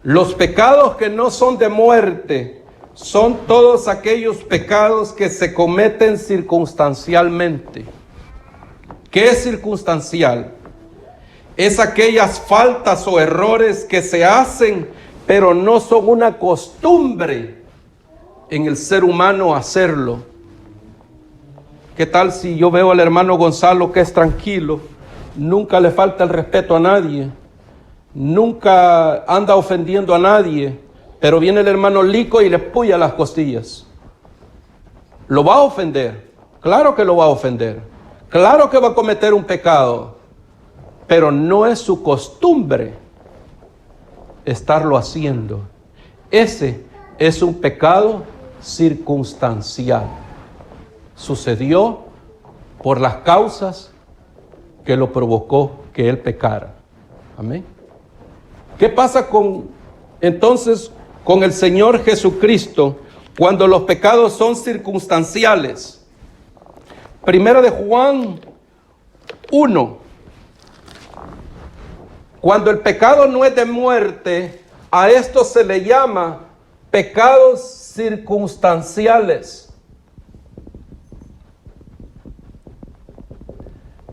Los pecados que no son de muerte son todos aquellos pecados que se cometen circunstancialmente. ¿Qué es circunstancial? Es aquellas faltas o errores que se hacen, pero no son una costumbre en el ser humano hacerlo. ¿Qué tal si yo veo al hermano Gonzalo que es tranquilo, nunca le falta el respeto a nadie, nunca anda ofendiendo a nadie, pero viene el hermano Lico y le puya las costillas? ¿Lo va a ofender? Claro que lo va a ofender. Claro que va a cometer un pecado, pero no es su costumbre estarlo haciendo. Ese es un pecado circunstancial. Sucedió por las causas que lo provocó que él pecara. Amén. ¿Qué pasa entonces con el Señor Jesucristo cuando los pecados son circunstanciales. Primera de Juan 1. Cuando el pecado no es de muerte, a esto se le llama pecados circunstanciales,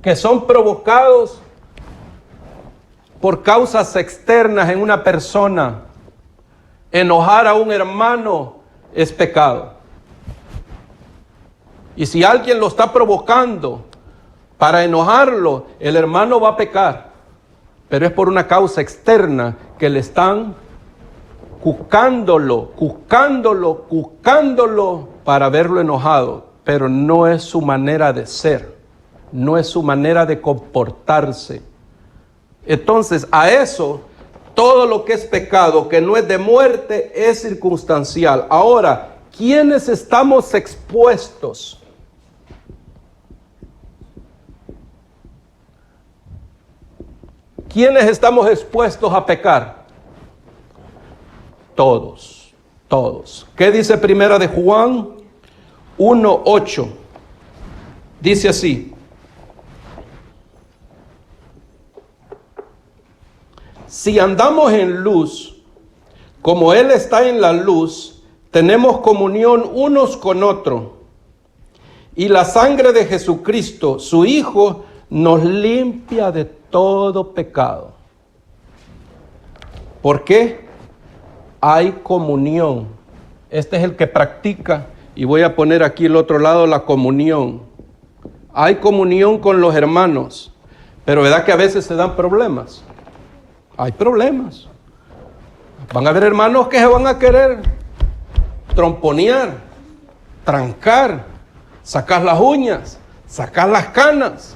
que son provocados por causas externas en una persona. Enojar a un hermano es pecado. Y si alguien lo está provocando para enojarlo, el hermano va a pecar. Pero es por una causa externa que le están cucándolo para verlo enojado. Pero no es su manera de ser, no es su manera de comportarse. Entonces, a eso, todo lo que es pecado, que no es de muerte, es circunstancial. Ahora, ¿quiénes estamos expuestos? ¿Quiénes estamos expuestos a pecar? Todos, todos. ¿Qué dice Primera de Juan 1:8? Dice así: si andamos en luz, como Él está en la luz, tenemos comunión unos con otros. Y la sangre de Jesucristo, su Hijo, nos limpia de todo pecado. ¿Por qué? Hay comunión. Este es el que practica, y voy a poner aquí el otro lado, la comunión. Hay comunión con los hermanos, pero ¿verdad que a veces se dan problemas? Hay problemas. Van a haber hermanos que se van a querer tromponear, trancar, sacar las uñas, sacar las canas.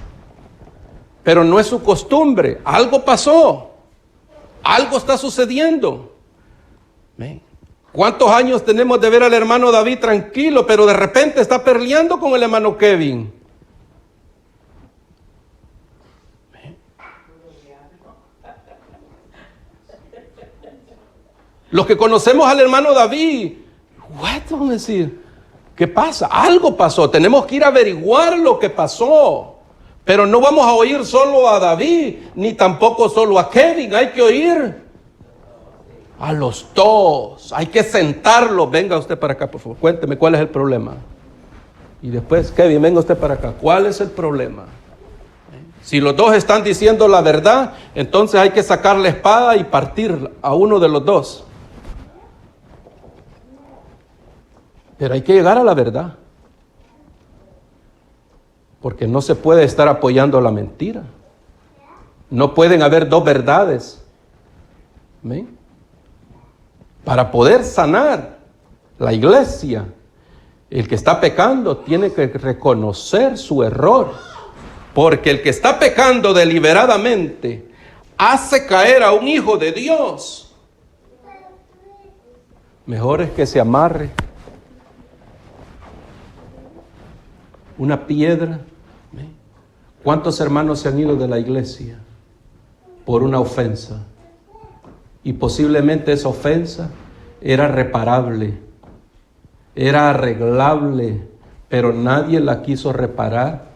Pero no es su costumbre. Algo pasó. Algo está sucediendo. ¿Cuántos años tenemos de ver al hermano David tranquilo, pero de repente está peleando con el hermano Kevin? Los que conocemos al hermano David, vamos a decir, ¿qué pasa? Algo pasó. Tenemos que ir a averiguar lo que pasó. Pero no vamos a oír solo a David, ni tampoco solo a Kevin. Hay que oír a los dos. Hay que sentarlos. Venga usted para acá, por favor. Cuénteme cuál es el problema. Y después, Kevin, venga usted para acá. ¿Cuál es el problema? Si los dos están diciendo la verdad, entonces hay que sacar la espada y partir a uno de los dos. Pero hay que llegar a la verdad. Porque no se puede estar apoyando la mentira. No pueden haber dos verdades. ¿Amén? Para poder sanar la iglesia, el que está pecando tiene que reconocer su error. Porque el que está pecando deliberadamente hace caer a un hijo de Dios. Mejor es que se amarre una piedra. ¿Cuántos hermanos se han ido de la iglesia por una ofensa? Y posiblemente esa ofensa era reparable, era arreglable, pero nadie la quiso reparar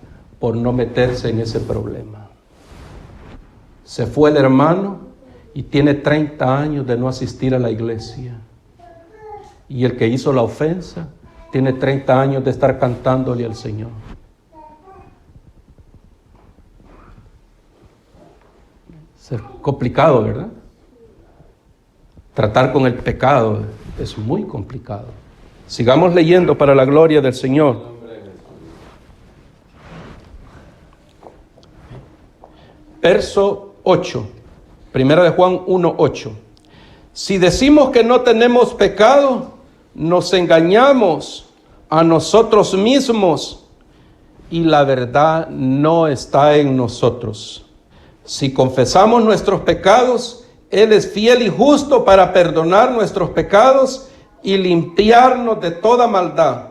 por no meterse en ese problema. Se fue el hermano y tiene 30 años de no asistir a la iglesia. Y el que hizo la ofensa tiene 30 años de estar cantándole al Señor. Es complicado, ¿verdad? Tratar con el pecado es muy complicado. Sigamos leyendo para la gloria del Señor. Verso 8. Primera de Juan 1:8. Si decimos que no tenemos pecado, nos engañamos a nosotros mismos y la verdad no está en nosotros. Si confesamos nuestros pecados, Él es fiel y justo para perdonar nuestros pecados y limpiarnos de toda maldad.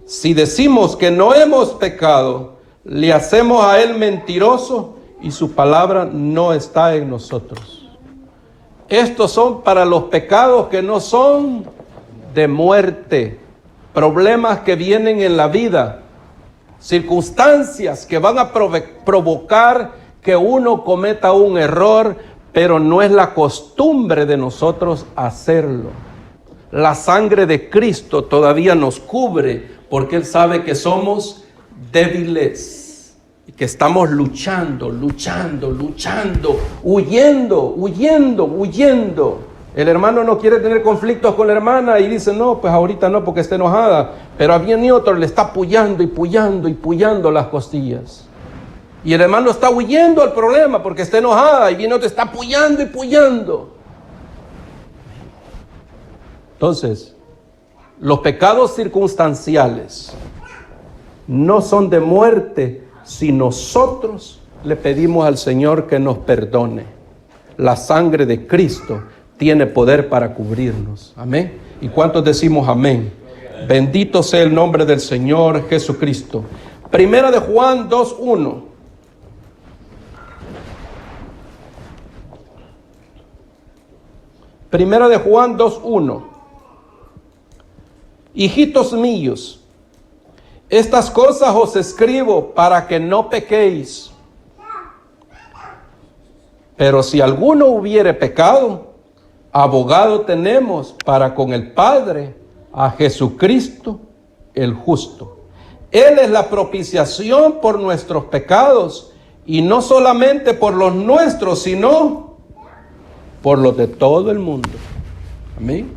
Si decimos que no hemos pecado, le hacemos a Él mentiroso y su palabra no está en nosotros. Estos son para los pecados que no son de muerte, problemas que vienen en la vida, circunstancias que van a provocar que uno cometa un error, pero no es la costumbre de nosotros hacerlo. La sangre de Cristo todavía nos cubre porque Él sabe que somos débiles y que estamos luchando, huyendo. El hermano no quiere tener conflictos con la hermana y dice, no, pues ahorita no porque está enojada, pero viene otro, le está puyando las costillas. Y el hermano está huyendo al problema porque está enojada y viene otro, está puyando. Entonces, los pecados circunstanciales no son de muerte si nosotros le pedimos al Señor que nos perdone. La sangre de Cristo tiene poder para cubrirnos. Amén. ¿Y cuántos decimos amén? Bendito sea el nombre del Señor Jesucristo. Primera de Juan 2:1. Primera de Juan 2:1. Hijitos míos, estas cosas os escribo para que no pequéis. Pero si alguno hubiere pecado, abogado tenemos para con el Padre, a Jesucristo el justo. Él es la propiciación por nuestros pecados, y no solamente por los nuestros, sino por los de todo el mundo. Amén.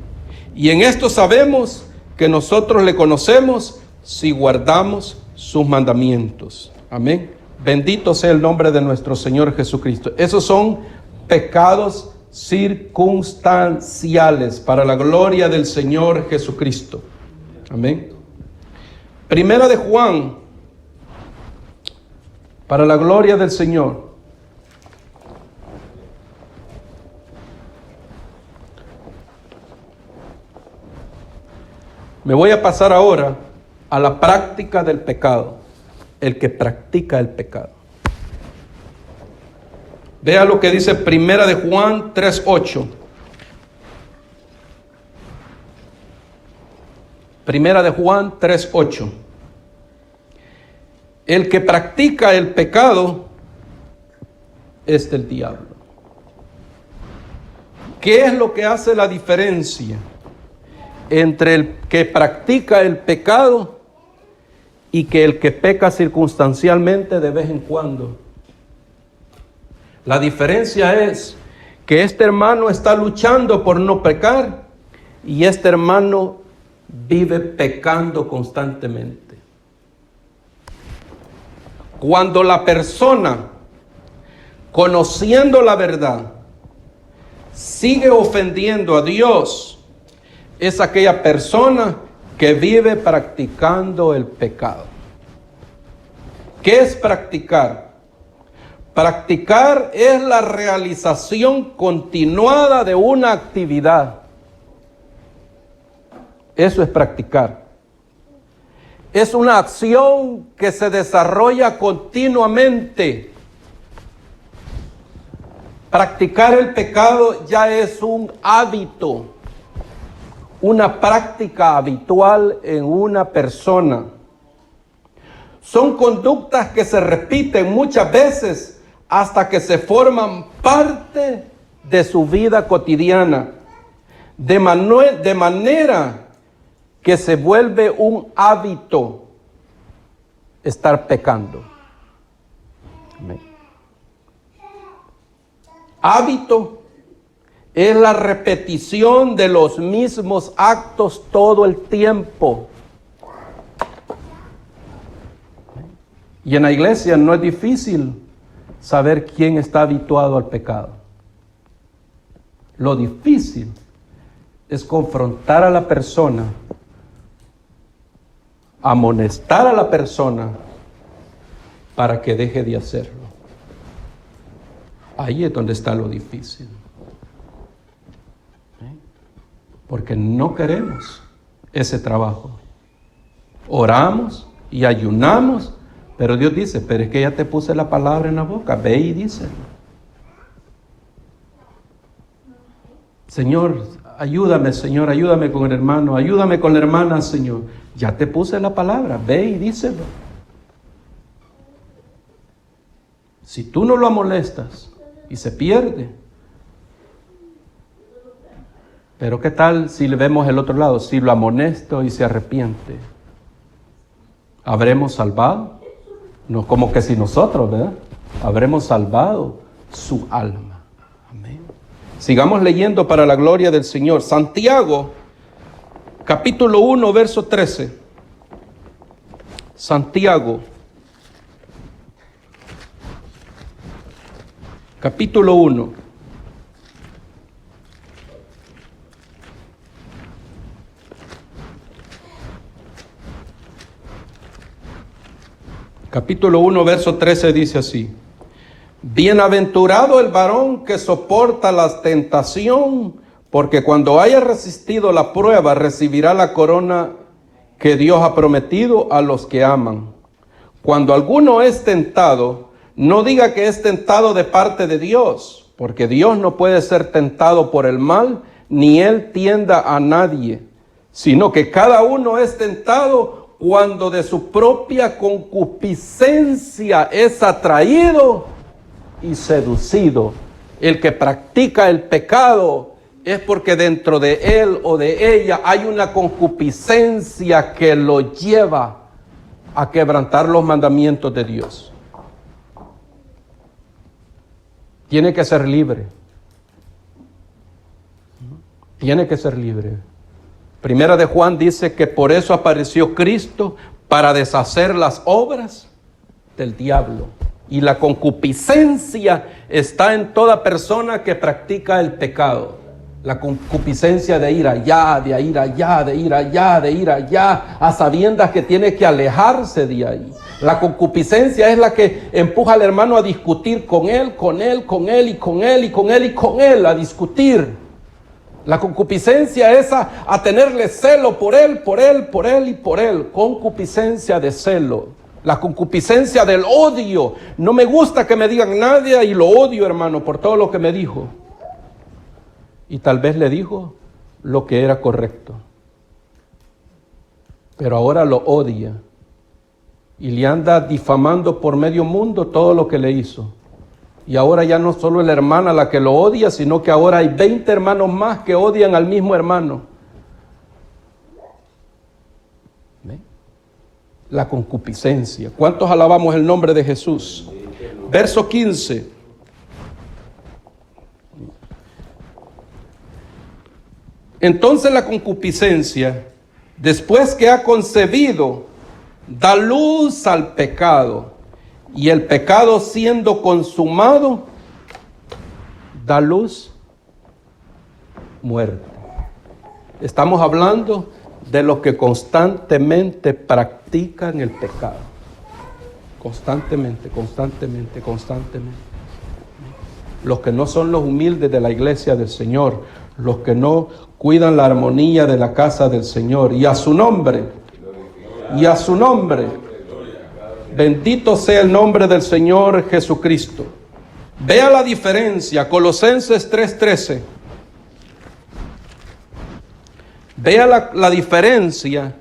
Y en esto sabemos que nosotros le conocemos si guardamos sus mandamientos. Amén. Bendito sea el nombre de nuestro Señor Jesucristo. Esos son pecados circunstanciales para la gloria del Señor Jesucristo. Amén. Primera de Juan, para la gloria del Señor. Me voy a pasar ahora a la práctica del pecado. El que practica el pecado. Vea lo que dice Primera de Juan 3:8. Primera de Juan 3:8. El que practica el pecado es del diablo. ¿Qué es lo que hace la diferencia entre el que practica el pecado y que el que peca circunstancialmente de vez en cuando? La diferencia es que este hermano está luchando por no pecar y este hermano vive pecando constantemente. Cuando la persona, conociendo la verdad, sigue ofendiendo a Dios, es aquella persona que vive practicando el pecado. ¿Qué es practicar? Practicar es la realización continuada de una actividad. Eso es practicar. Es una acción que se desarrolla continuamente. Practicar el pecado ya es un hábito, una práctica habitual en una persona. Son conductas que se repiten muchas veces hasta que se forman parte de su vida cotidiana, de manera que se vuelve un hábito estar pecando. Amén. Hábito es la repetición de los mismos actos todo el tiempo. Y en la iglesia no es difícil saber quién está habituado al pecado. Lo difícil es confrontar a la persona, amonestar a la persona para que deje de hacerlo. Ahí es donde está lo difícil. Porque no queremos ese trabajo. Oramos y ayunamos, pero Dios dice, pero es que ya te puse la palabra en la boca, ve y díselo. Señor, ayúdame, Señor, ayúdame con el hermano, ayúdame con la hermana, Señor. Ya te puse la palabra, ve y díselo. Si tú no lo amonestas y se pierde. Pero ¿qué tal si le vemos el otro lado? Si lo amonesto y se arrepiente, ¿habremos salvado? No como que si nosotros, ¿verdad? Habremos salvado su alma. Amén. Sigamos leyendo para la gloria del Señor. Santiago, capítulo 1, verso 13. Santiago, capítulo 1. Capítulo 1, verso 13 dice así: Bienaventurado el varón que soporta la tentación, porque cuando haya resistido la prueba, recibirá la corona que Dios ha prometido a los que aman. Cuando alguno es tentado, no diga que es tentado de parte de Dios, porque Dios no puede ser tentado por el mal, ni Él tienda a nadie, sino que cada uno es tentado cuando de su propia concupiscencia es atraído y seducido. El que practica el pecado es porque dentro de él o de ella hay una concupiscencia que lo lleva a quebrantar los mandamientos de Dios. Tiene que ser libre. Tiene que ser libre. Primera de Juan dice que por eso apareció Cristo, para deshacer las obras del diablo. Y la concupiscencia está en toda persona que practica el pecado. La concupiscencia de ir allá, de ir allá, de ir allá, de ir allá, a sabiendas que tiene que alejarse de ahí. La concupiscencia es la que empuja al hermano a discutir con él, a discutir. La concupiscencia es a tenerle celo por él. Concupiscencia de celo. La concupiscencia del odio. No me gusta que me digan nadie y lo odio, hermano, por todo lo que me dijo. Y tal vez le dijo lo que era correcto. Pero ahora lo odia. Y le anda difamando por medio mundo todo lo que le hizo. Y ahora ya no solo es la hermana la que lo odia, sino que ahora hay 20 hermanos más que odian al mismo hermano. ¿Ven? La concupiscencia. ¿Cuántos alabamos el nombre de Jesús? Verso 15. Entonces la concupiscencia, después que ha concebido, da luz al pecado. Y el pecado, siendo consumado, da luz, muerte. Estamos hablando de los que constantemente practican el pecado. Constantemente. Los que no son los humildes de la iglesia del Señor, los que no cuidan la armonía de la casa del Señor. Y a su nombre, bendito sea el nombre del Señor Jesucristo. Vea la diferencia, Colosenses 3:13. Vea la diferencia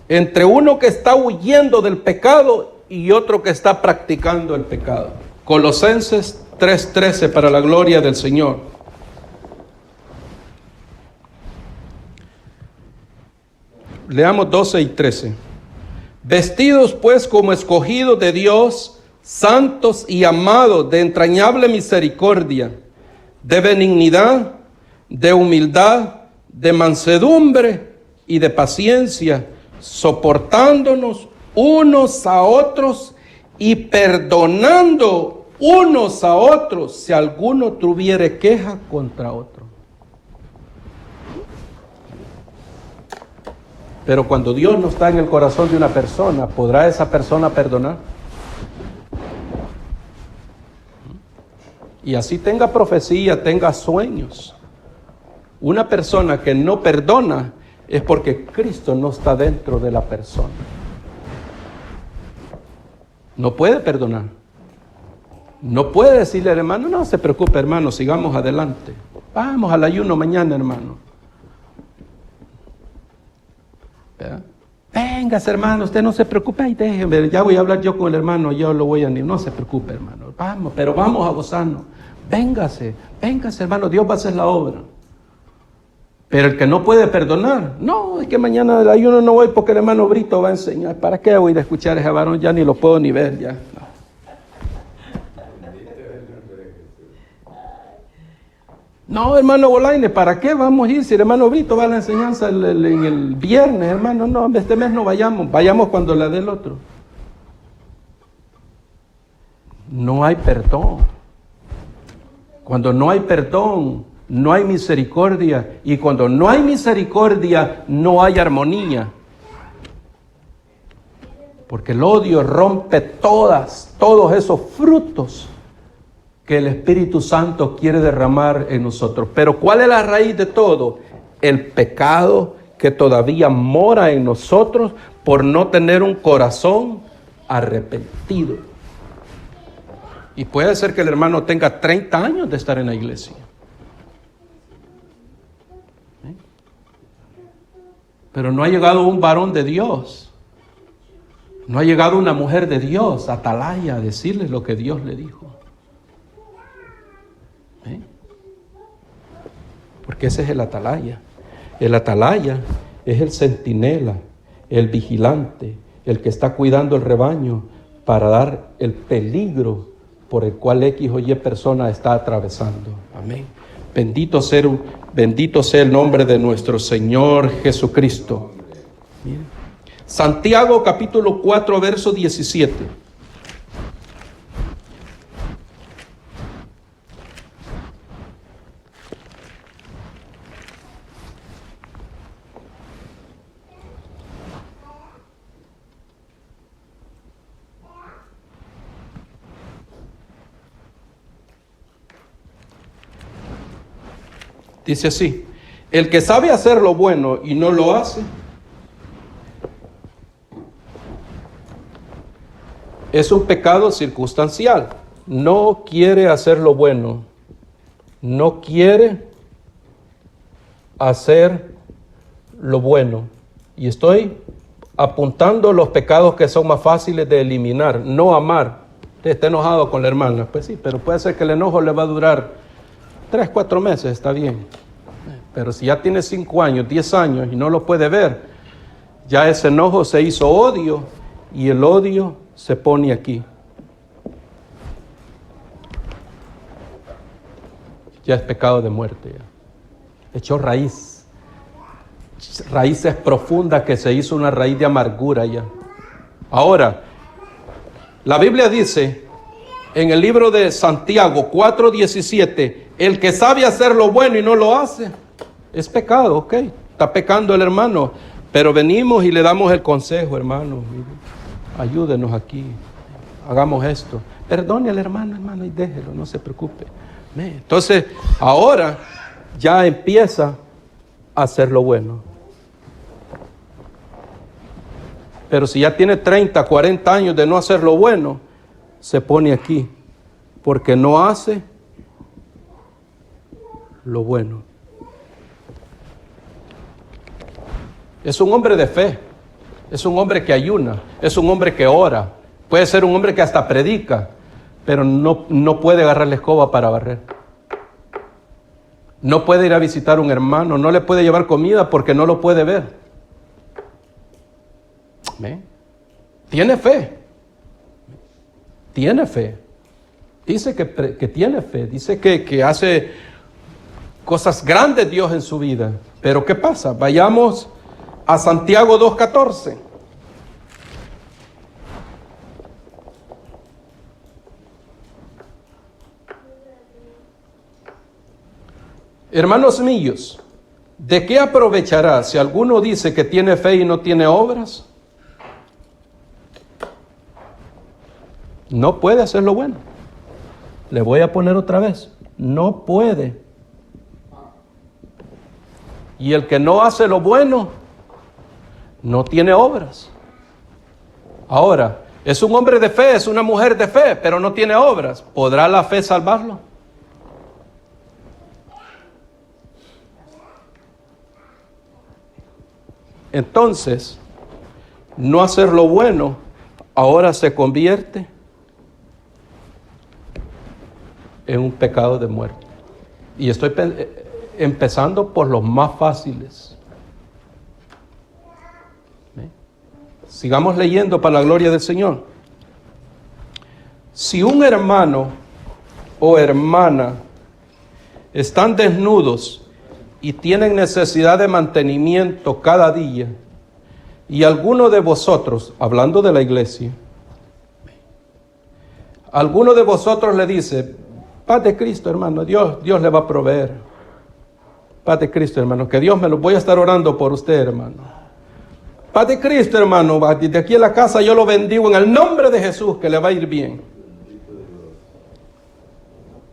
entre uno que está huyendo del pecado y otro que está practicando el pecado. Colosenses 3:13 para la gloria del Señor. Leamos 12 y 13. Vestidos pues como escogidos de Dios, santos y amados, de entrañable misericordia, de benignidad, de humildad, de mansedumbre y de paciencia, soportándonos unos a otros y perdonando unos a otros si alguno tuviere queja contra otro. Pero cuando Dios no está en el corazón de una persona, ¿podrá esa persona perdonar? Y así tenga profecía, tenga sueños. Una persona que no perdona es porque Cristo no está dentro de la persona. No puede perdonar. No puede decirle al hermano, no se preocupe, hermano, sigamos adelante. Vamos al ayuno mañana, hermano. ¿verdad? Véngase, hermano, usted no se preocupe, ay, déjeme, ya voy a hablar yo con el hermano, yo lo voy a animar. No se preocupe, hermano, vamos, pero vamos a gozarnos. Véngase, hermano, Dios va a hacer la obra. Pero el que no puede perdonar, no, es que mañana del ayuno no voy porque el hermano Brito va a enseñar. ¿Para qué voy a escuchar a ese varón? Ya ni lo puedo ni ver, ya. No, hermano Bolaine, ¿para qué vamos a ir si el hermano Brito va a la enseñanza el viernes, hermano? No, este mes no vayamos cuando la dé el otro. No hay perdón. Cuando no hay perdón, no hay misericordia. Y cuando no hay misericordia, no hay armonía. Porque el odio rompe todos esos frutos que el Espíritu Santo quiere derramar en nosotros. Pero ¿cuál es la raíz de todo? El pecado que todavía mora en nosotros por no tener un corazón arrepentido. Y puede ser que el hermano tenga 30 años de estar en la iglesia. Pero no ha llegado un varón de Dios. No ha llegado una mujer de Dios, atalaya, a decirle lo que Dios le dijo. Porque ese es el atalaya. El atalaya es el centinela, el vigilante, el que está cuidando el rebaño para dar el peligro por el cual X o Y persona está atravesando. Amén. Bendito sea el nombre de nuestro Señor Jesucristo. Miren. Santiago capítulo 4, verso 17. Dice así: el que sabe hacer lo bueno y no lo hace, es un pecado circunstancial. No quiere hacer lo bueno. No quiere hacer lo bueno. Y estoy apuntando los pecados que son más fáciles de eliminar. No amar. Usted está enojado con la hermana. Pues sí, pero puede ser que el enojo le va a durar 3, 4 meses, está bien. Pero si ya tiene 5 años, 10 años y no lo puede ver, ya ese enojo se hizo odio y el odio se pone aquí. Ya es pecado de muerte. Ya. Echó raíces profundas que se hizo una raíz de amargura ya. Ahora, la Biblia dice en el libro de Santiago 4:17, el que sabe hacer lo bueno y no lo hace, es pecado, ok. Está pecando el hermano, pero venimos y le damos el consejo, hermano. Ayúdenos aquí, hagamos esto. Perdone al hermano, y déjelo, no se preocupe. Entonces, ahora ya empieza a hacer lo bueno. Pero si ya tiene 30, 40 años de no hacer lo bueno, se pone aquí, porque no hace lo bueno. Es un hombre de fe, es un hombre que ayuna, es un hombre que ora, puede ser un hombre que hasta predica, pero no puede agarrar la escoba para barrer. No puede ir a visitar a un hermano, no le puede llevar comida porque no lo puede ver. ¿Ve? Tiene fe. Tiene fe. Dice que tiene fe, dice que hace cosas grandes Dios en su vida. Pero ¿qué pasa? Vayamos a Santiago 2:14. Hermanos míos, ¿de qué aprovechará si alguno dice que tiene fe y no tiene obras? No puede hacer lo bueno. Le voy a poner otra vez. No puede. Y el que no hace lo bueno, no tiene obras. Ahora, es un hombre de fe, es una mujer de fe, pero no tiene obras. ¿Podrá la fe salvarlo? Entonces, no hacer lo bueno ahora se convierte en un pecado de muerte. Y estoy empezando por los más fáciles. ¿Sí? Sigamos leyendo para la gloria del Señor. Si un hermano o hermana están desnudos y tienen necesidad de mantenimiento cada día, y alguno de vosotros, hablando de la iglesia, alguno de vosotros le dice: paz de Cristo, hermano, Dios le va a proveer. Paz de Cristo, hermano, que Dios me lo voy a estar orando por usted, hermano. Paz de Cristo, hermano, desde aquí en la casa yo lo bendigo en el nombre de Jesús, que le va a ir bien.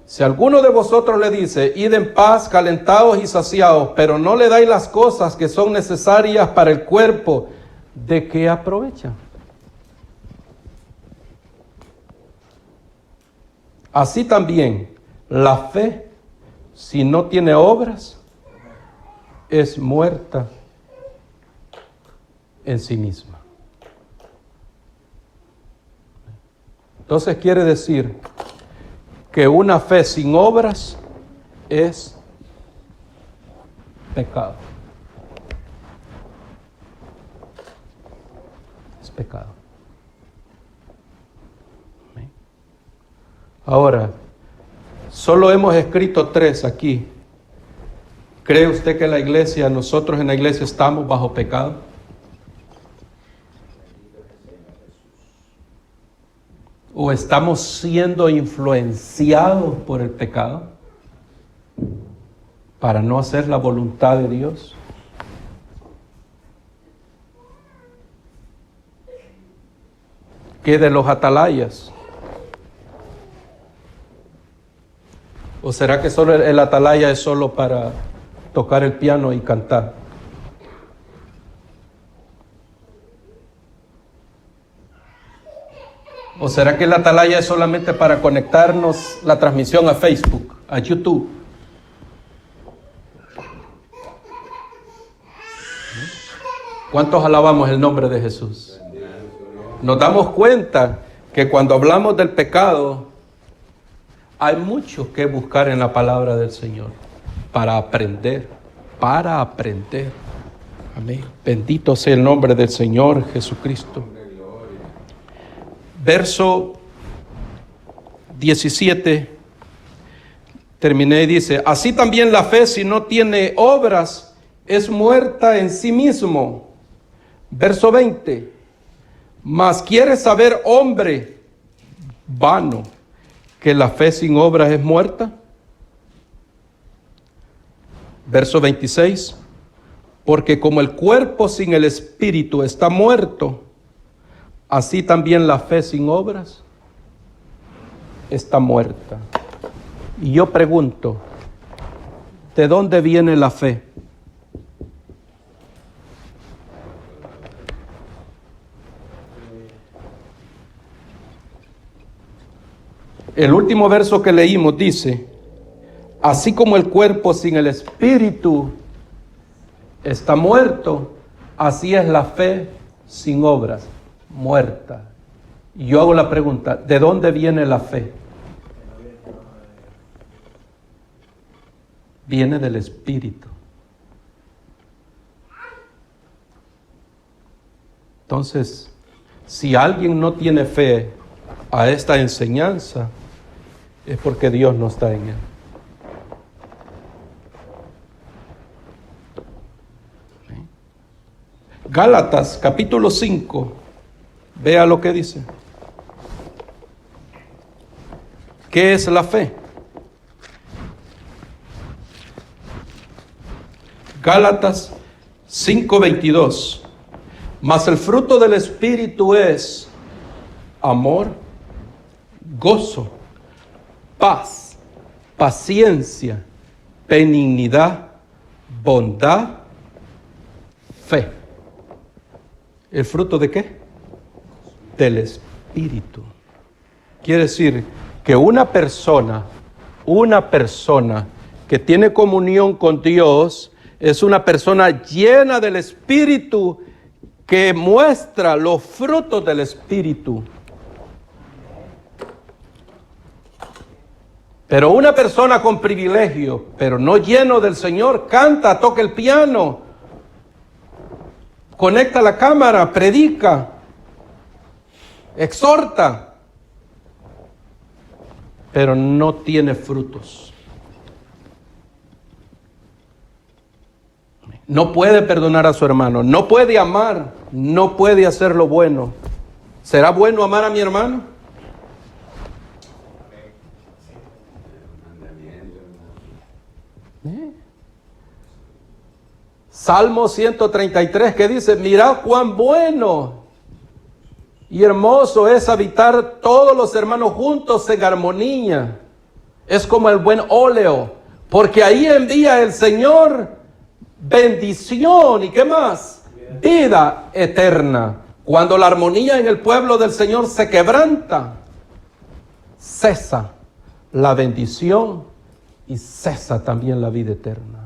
Si alguno de vosotros le dice: id en paz, calentados y saciados, pero no le dais las cosas que son necesarias para el cuerpo, ¿de qué aprovecha? Así también, la fe, si no tiene obras, es muerta en sí misma. Entonces quiere decir que una fe sin obras es pecado. Es pecado. Ahora, solo hemos escrito 3 aquí. ¿Cree usted que nosotros en la iglesia estamos bajo pecado? ¿O estamos siendo influenciados por el pecado para no hacer la voluntad de Dios? ¿Qué de los atalayas? ¿O será que solo el atalaya es solo para tocar el piano y cantar? ¿O será que el atalaya es solamente para conectarnos la transmisión a Facebook, a YouTube? ¿Cuántos alabamos el nombre de Jesús? Nos damos cuenta que cuando hablamos del pecado, hay mucho que buscar en la palabra del Señor para aprender. Amén. Bendito sea el nombre del Señor Jesucristo. Verso 17, terminé y dice: así también la fe, si no tiene obras, es muerta en sí mismo. Verso 20, mas quiere saber, hombre vano, que la fe sin obras es muerta. Verso 26, porque como el cuerpo sin el espíritu está muerto, así también la fe sin obras está muerta. Y yo pregunto, ¿de dónde viene la fe? El último verso que leímos dice: así como el cuerpo sin el espíritu está muerto, así es la fe sin obras, muerta. Y yo hago la pregunta, ¿de dónde viene la fe? Viene del Espíritu. Entonces, si alguien no tiene fe a esta enseñanza, es porque Dios no está en él. Gálatas capítulo 5, vea lo que dice. ¿Qué es la fe? Gálatas 5:22. Mas el fruto del Espíritu es amor, gozo, paz, paciencia, benignidad, bondad, fe. ¿El fruto de qué? Del Espíritu. Quiere decir que una persona que tiene comunión con Dios Es una persona llena del Espíritu que muestra los frutos del Espíritu. Pero una persona con privilegio, pero no lleno del Señor, canta, toca el piano, conecta la cámara, predica, exhorta, pero no tiene frutos. No puede perdonar a su hermano, no puede amar, no puede hacer lo bueno. ¿Será bueno amar a mi hermano? Salmo 133 que dice, mirad cuán bueno y hermoso es habitar todos los hermanos juntos en armonía. Es como el buen óleo, porque ahí envía el Señor bendición y ¿qué más? Vida eterna. Cuando la armonía en el pueblo del Señor se quebranta, cesa la bendición y cesa también la vida eterna.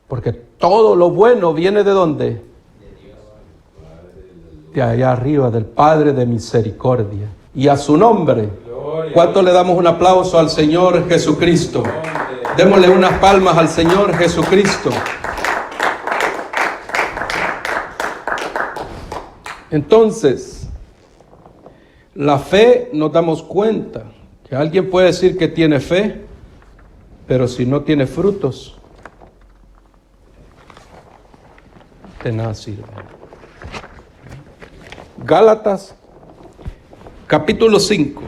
Porque todo lo bueno viene ¿de dónde? De Dios. De allá arriba, del Padre de misericordia. Y a su nombre, ¿cuánto le damos un aplauso al Señor Jesucristo? Démosle unas palmas al Señor Jesucristo. Entonces, la fe, nos damos cuenta que alguien puede decir que tiene fe, pero si no tiene frutos, de nada sirve. Gálatas, capítulo 5,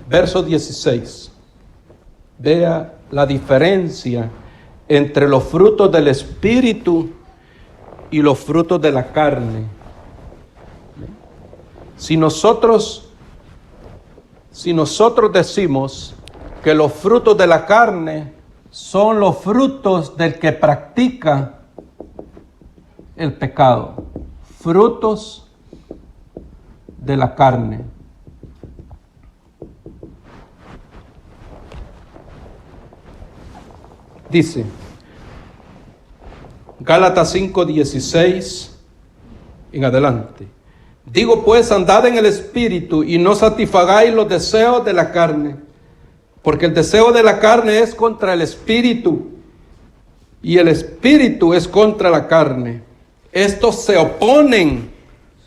verso 16. Vea la diferencia entre los frutos del Espíritu y los frutos de la carne. Si nosotros decimos que los frutos de la carne son los frutos del que practica el pecado, frutos de la carne. Dice, Gálatas 5:16 en adelante. Digo pues, andad en el Espíritu y no satisfagáis los deseos de la carne, porque el deseo de la carne es contra el Espíritu y el Espíritu es contra la carne. Estos se oponen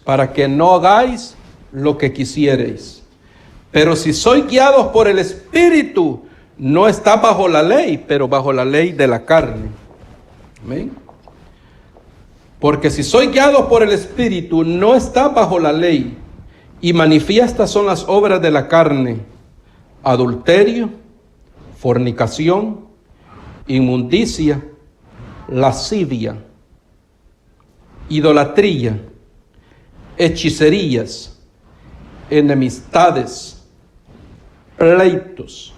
para que no hagáis lo que quisiereis. Pero si sois guiados por el Espíritu, no está bajo la ley, pero bajo la ley de la carne. Amén. Porque si sois guiados por el Espíritu, no está bajo la ley. Y manifiestas son las obras de la carne: adulterio, fornicación, inmundicia, lascivia, idolatría, hechicerías, enemistades, pleitos,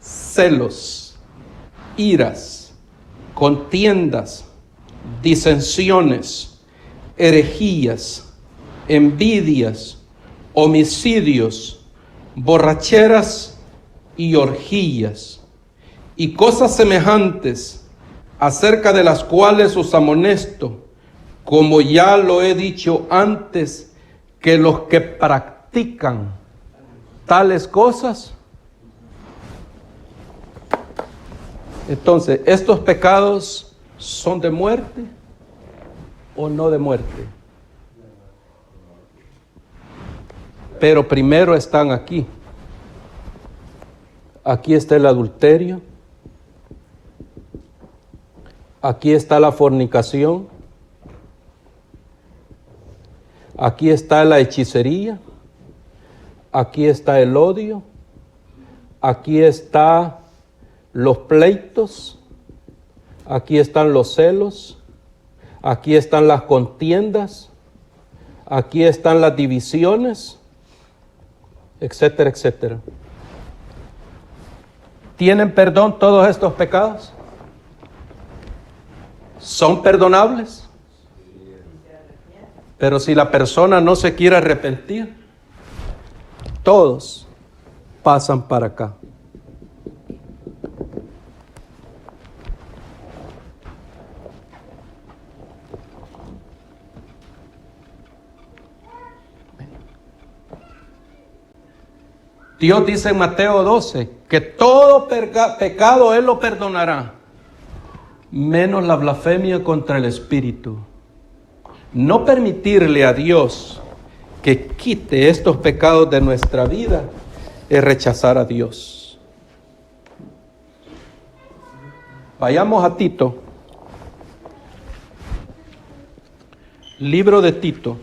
celos, iras, contiendas, disensiones, herejías, envidias, homicidios, borracheras y orgías, y cosas semejantes, acerca de las cuales os amonesto, como ya lo he dicho antes, que los que practican tales cosas. Entonces, ¿estos pecados son de muerte o no de muerte? Pero primero están aquí. Aquí está el adulterio. Aquí está la fornicación. Aquí está la hechicería. Aquí está el odio. Aquí están los pleitos. Aquí están los celos. Aquí están las contiendas. Aquí están las divisiones, etcétera, etcétera. ¿Tienen perdón todos estos pecados? ¿Son perdonables? Pero si la persona no se quiere arrepentir, todos pasan para acá. Dios dice en Mateo 12 que todo pecado Él lo perdonará, menos la blasfemia contra el Espíritu. No permitirle a Dios que quite estos pecados de nuestra vida es rechazar a Dios. Vayamos a Tito. Libro de Tito.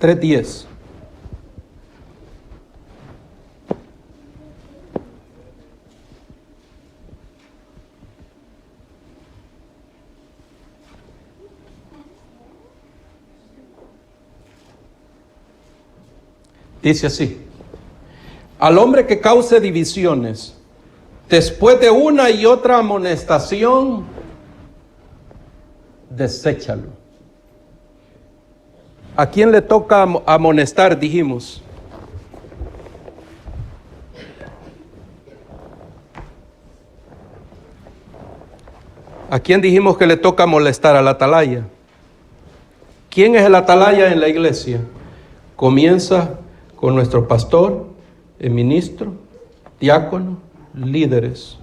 (3:10). Dice así: al hombre que cause divisiones, después de una y otra amonestación, deséchalo. ¿A quién le toca amonestar? Dijimos. ¿A quién dijimos que le toca molestar? Al atalaya. ¿Quién es el atalaya en la iglesia? Comienza con nuestro pastor, el ministro, diácono, líderes.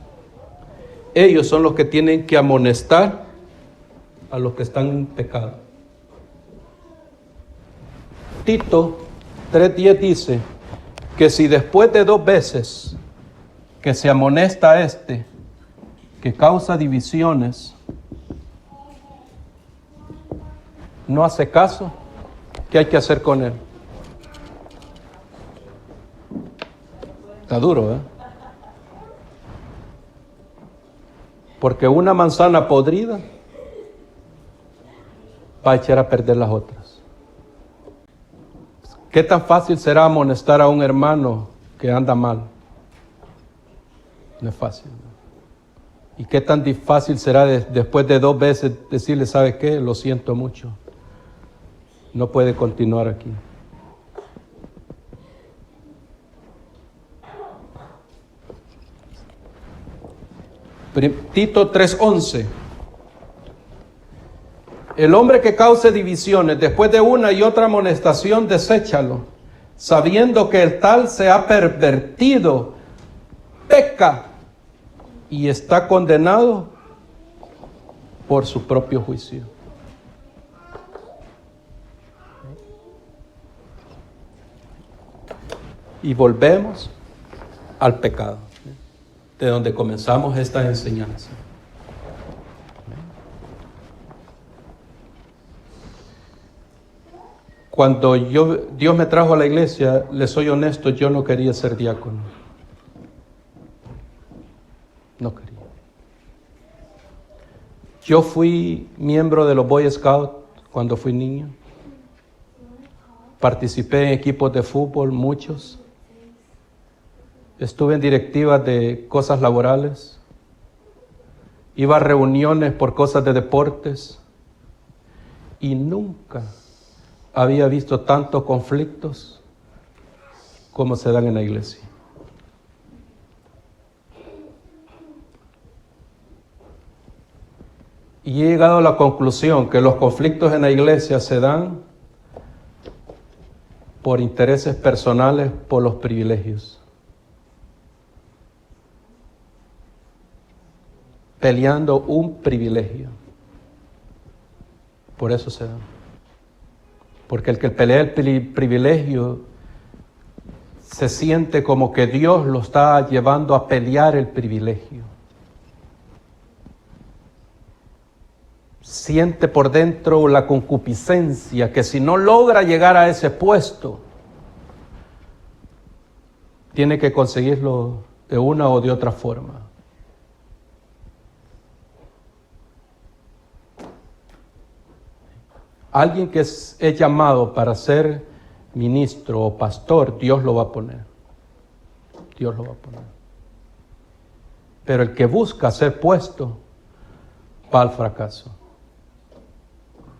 Ellos son los que tienen que amonestar a los que están en pecado. Tito 3:10 dice que si después de 2 veces que se amonesta a este que causa divisiones, no hace caso, ¿qué hay que hacer con él? Está duro, ¿eh? Porque una manzana podrida va a echar a perder las otras. ¿Qué tan fácil será amonestar a un hermano que anda mal? No es fácil, ¿no? ¿Y qué tan fácil será después de 2 veces decirle, ¿sabe qué? Lo siento mucho. No puede continuar aquí. Tito 3:11. El hombre que cause divisiones después de una y otra amonestación, deséchalo, sabiendo que el tal se ha pervertido, peca y está condenado por su propio juicio. Y volvemos al pecado, de donde comenzamos esta enseñanza. Cuando Dios me trajo a la iglesia, les soy honesto, yo no quería ser diácono. No quería. Yo fui miembro de los Boy Scouts cuando fui niño. Participé en equipos de fútbol, muchos. Estuve en directivas de cosas laborales. Iba a reuniones por cosas de deportes. Y nunca había visto tantos conflictos como se dan en la iglesia. Y he llegado a la conclusión que los conflictos en la iglesia se dan por intereses personales, por los privilegios. Peleando un privilegio. Por eso se dan. Porque el que pelea el privilegio se siente como que Dios lo está llevando a pelear el privilegio. Siente por dentro la concupiscencia que si no logra llegar a ese puesto, tiene que conseguirlo de una o de otra forma. Alguien que es llamado para ser ministro o pastor, Dios lo va a poner. Dios lo va a poner. Pero el que busca ser puesto va al fracaso.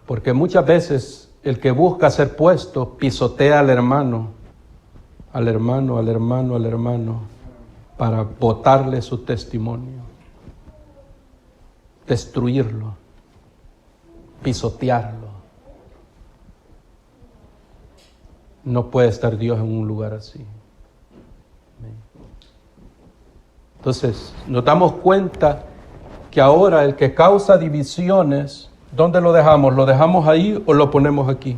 Porque muchas veces el que busca ser puesto pisotea al hermano, para botarle su testimonio, destruirlo. pisotearlo. No puede estar Dios en un lugar así. Entonces, nos damos cuenta que ahora el que causa divisiones, ¿dónde lo dejamos? ¿Lo dejamos ahí o lo ponemos aquí?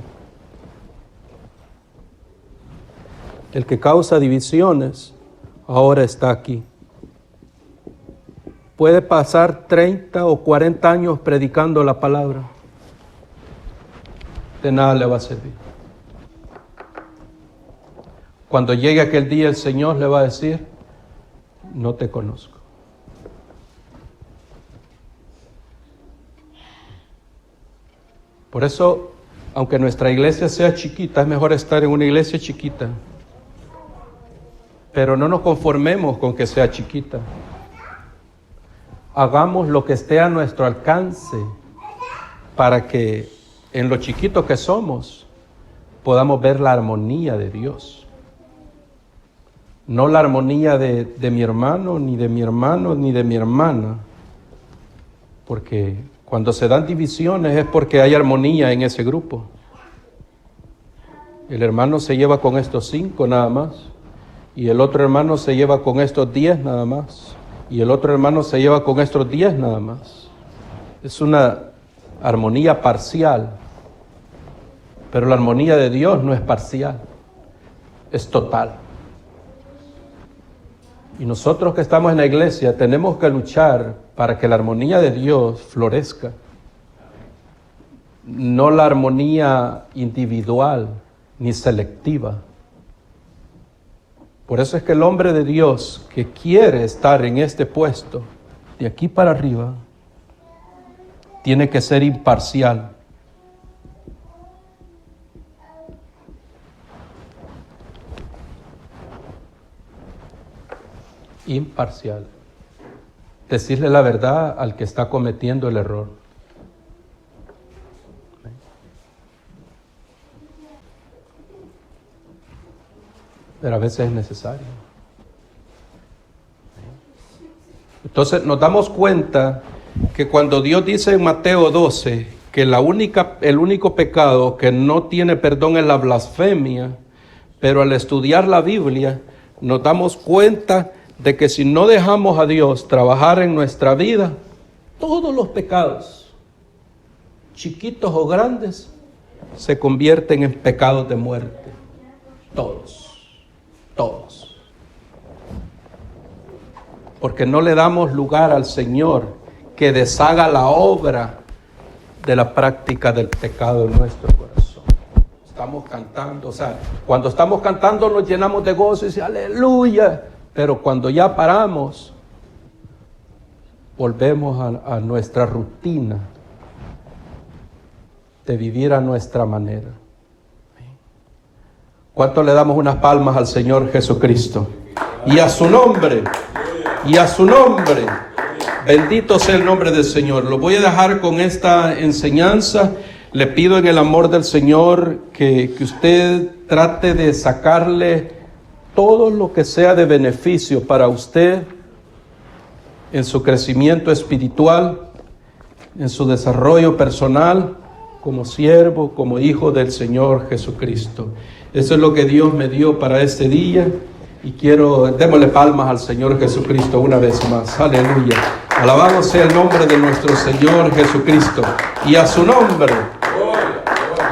El que causa divisiones ahora está aquí. Puede pasar 30 o 40 años predicando la palabra. De nada le va a servir. Cuando llegue aquel día, el Señor le va a decir: no te conozco. Por eso, aunque nuestra iglesia sea chiquita, es mejor estar en una iglesia chiquita. Pero no nos conformemos con que sea chiquita. Hagamos lo que esté a nuestro alcance para que en lo chiquito que somos podamos ver la armonía de Dios. No la armonía de mi hermano, ni de mi hermano, ni de mi hermana. Porque cuando se dan divisiones es porque hay armonía en ese grupo. El hermano se lleva con estos 5 nada más. Y el otro hermano se lleva con estos 10 nada más. Y el otro hermano se lleva con estos 10 nada más. Es una armonía parcial. Pero la armonía de Dios no es parcial, es total. Y nosotros que estamos en la iglesia tenemos que luchar para que la armonía de Dios florezca. No la armonía individual ni selectiva. Por eso es que el hombre de Dios que quiere estar en este puesto, de aquí para arriba, tiene que ser imparcial. Imparcial. Decirle la verdad al que está cometiendo el error. Pero a veces es necesario. Entonces nos damos cuenta que cuando Dios dice en Mateo 12 que el único pecado que no tiene perdón es la blasfemia, pero al estudiar la Biblia nos damos cuenta de que si no dejamos a Dios trabajar en nuestra vida, todos los pecados, chiquitos o grandes, se convierten en pecados de muerte. Todos. Porque no le damos lugar al Señor que deshaga la obra de la práctica del pecado en nuestro corazón. Estamos cantando, cuando estamos cantando nos llenamos de gozo y decimos aleluya. Pero cuando ya paramos, volvemos a nuestra rutina de vivir a nuestra manera. ¿Cuánto le damos unas palmas al Señor Jesucristo? Y a su nombre, bendito sea el nombre del Señor. Lo voy a dejar con esta enseñanza. Le pido en el amor del Señor que usted trate de sacarle todo lo que sea de beneficio para usted en su crecimiento espiritual, en su desarrollo personal, como siervo, como hijo del Señor Jesucristo. Eso es lo que Dios me dio para este día y démosle palmas al Señor Jesucristo una vez más. Aleluya. Alabado sea el nombre de nuestro Señor Jesucristo. Y a su nombre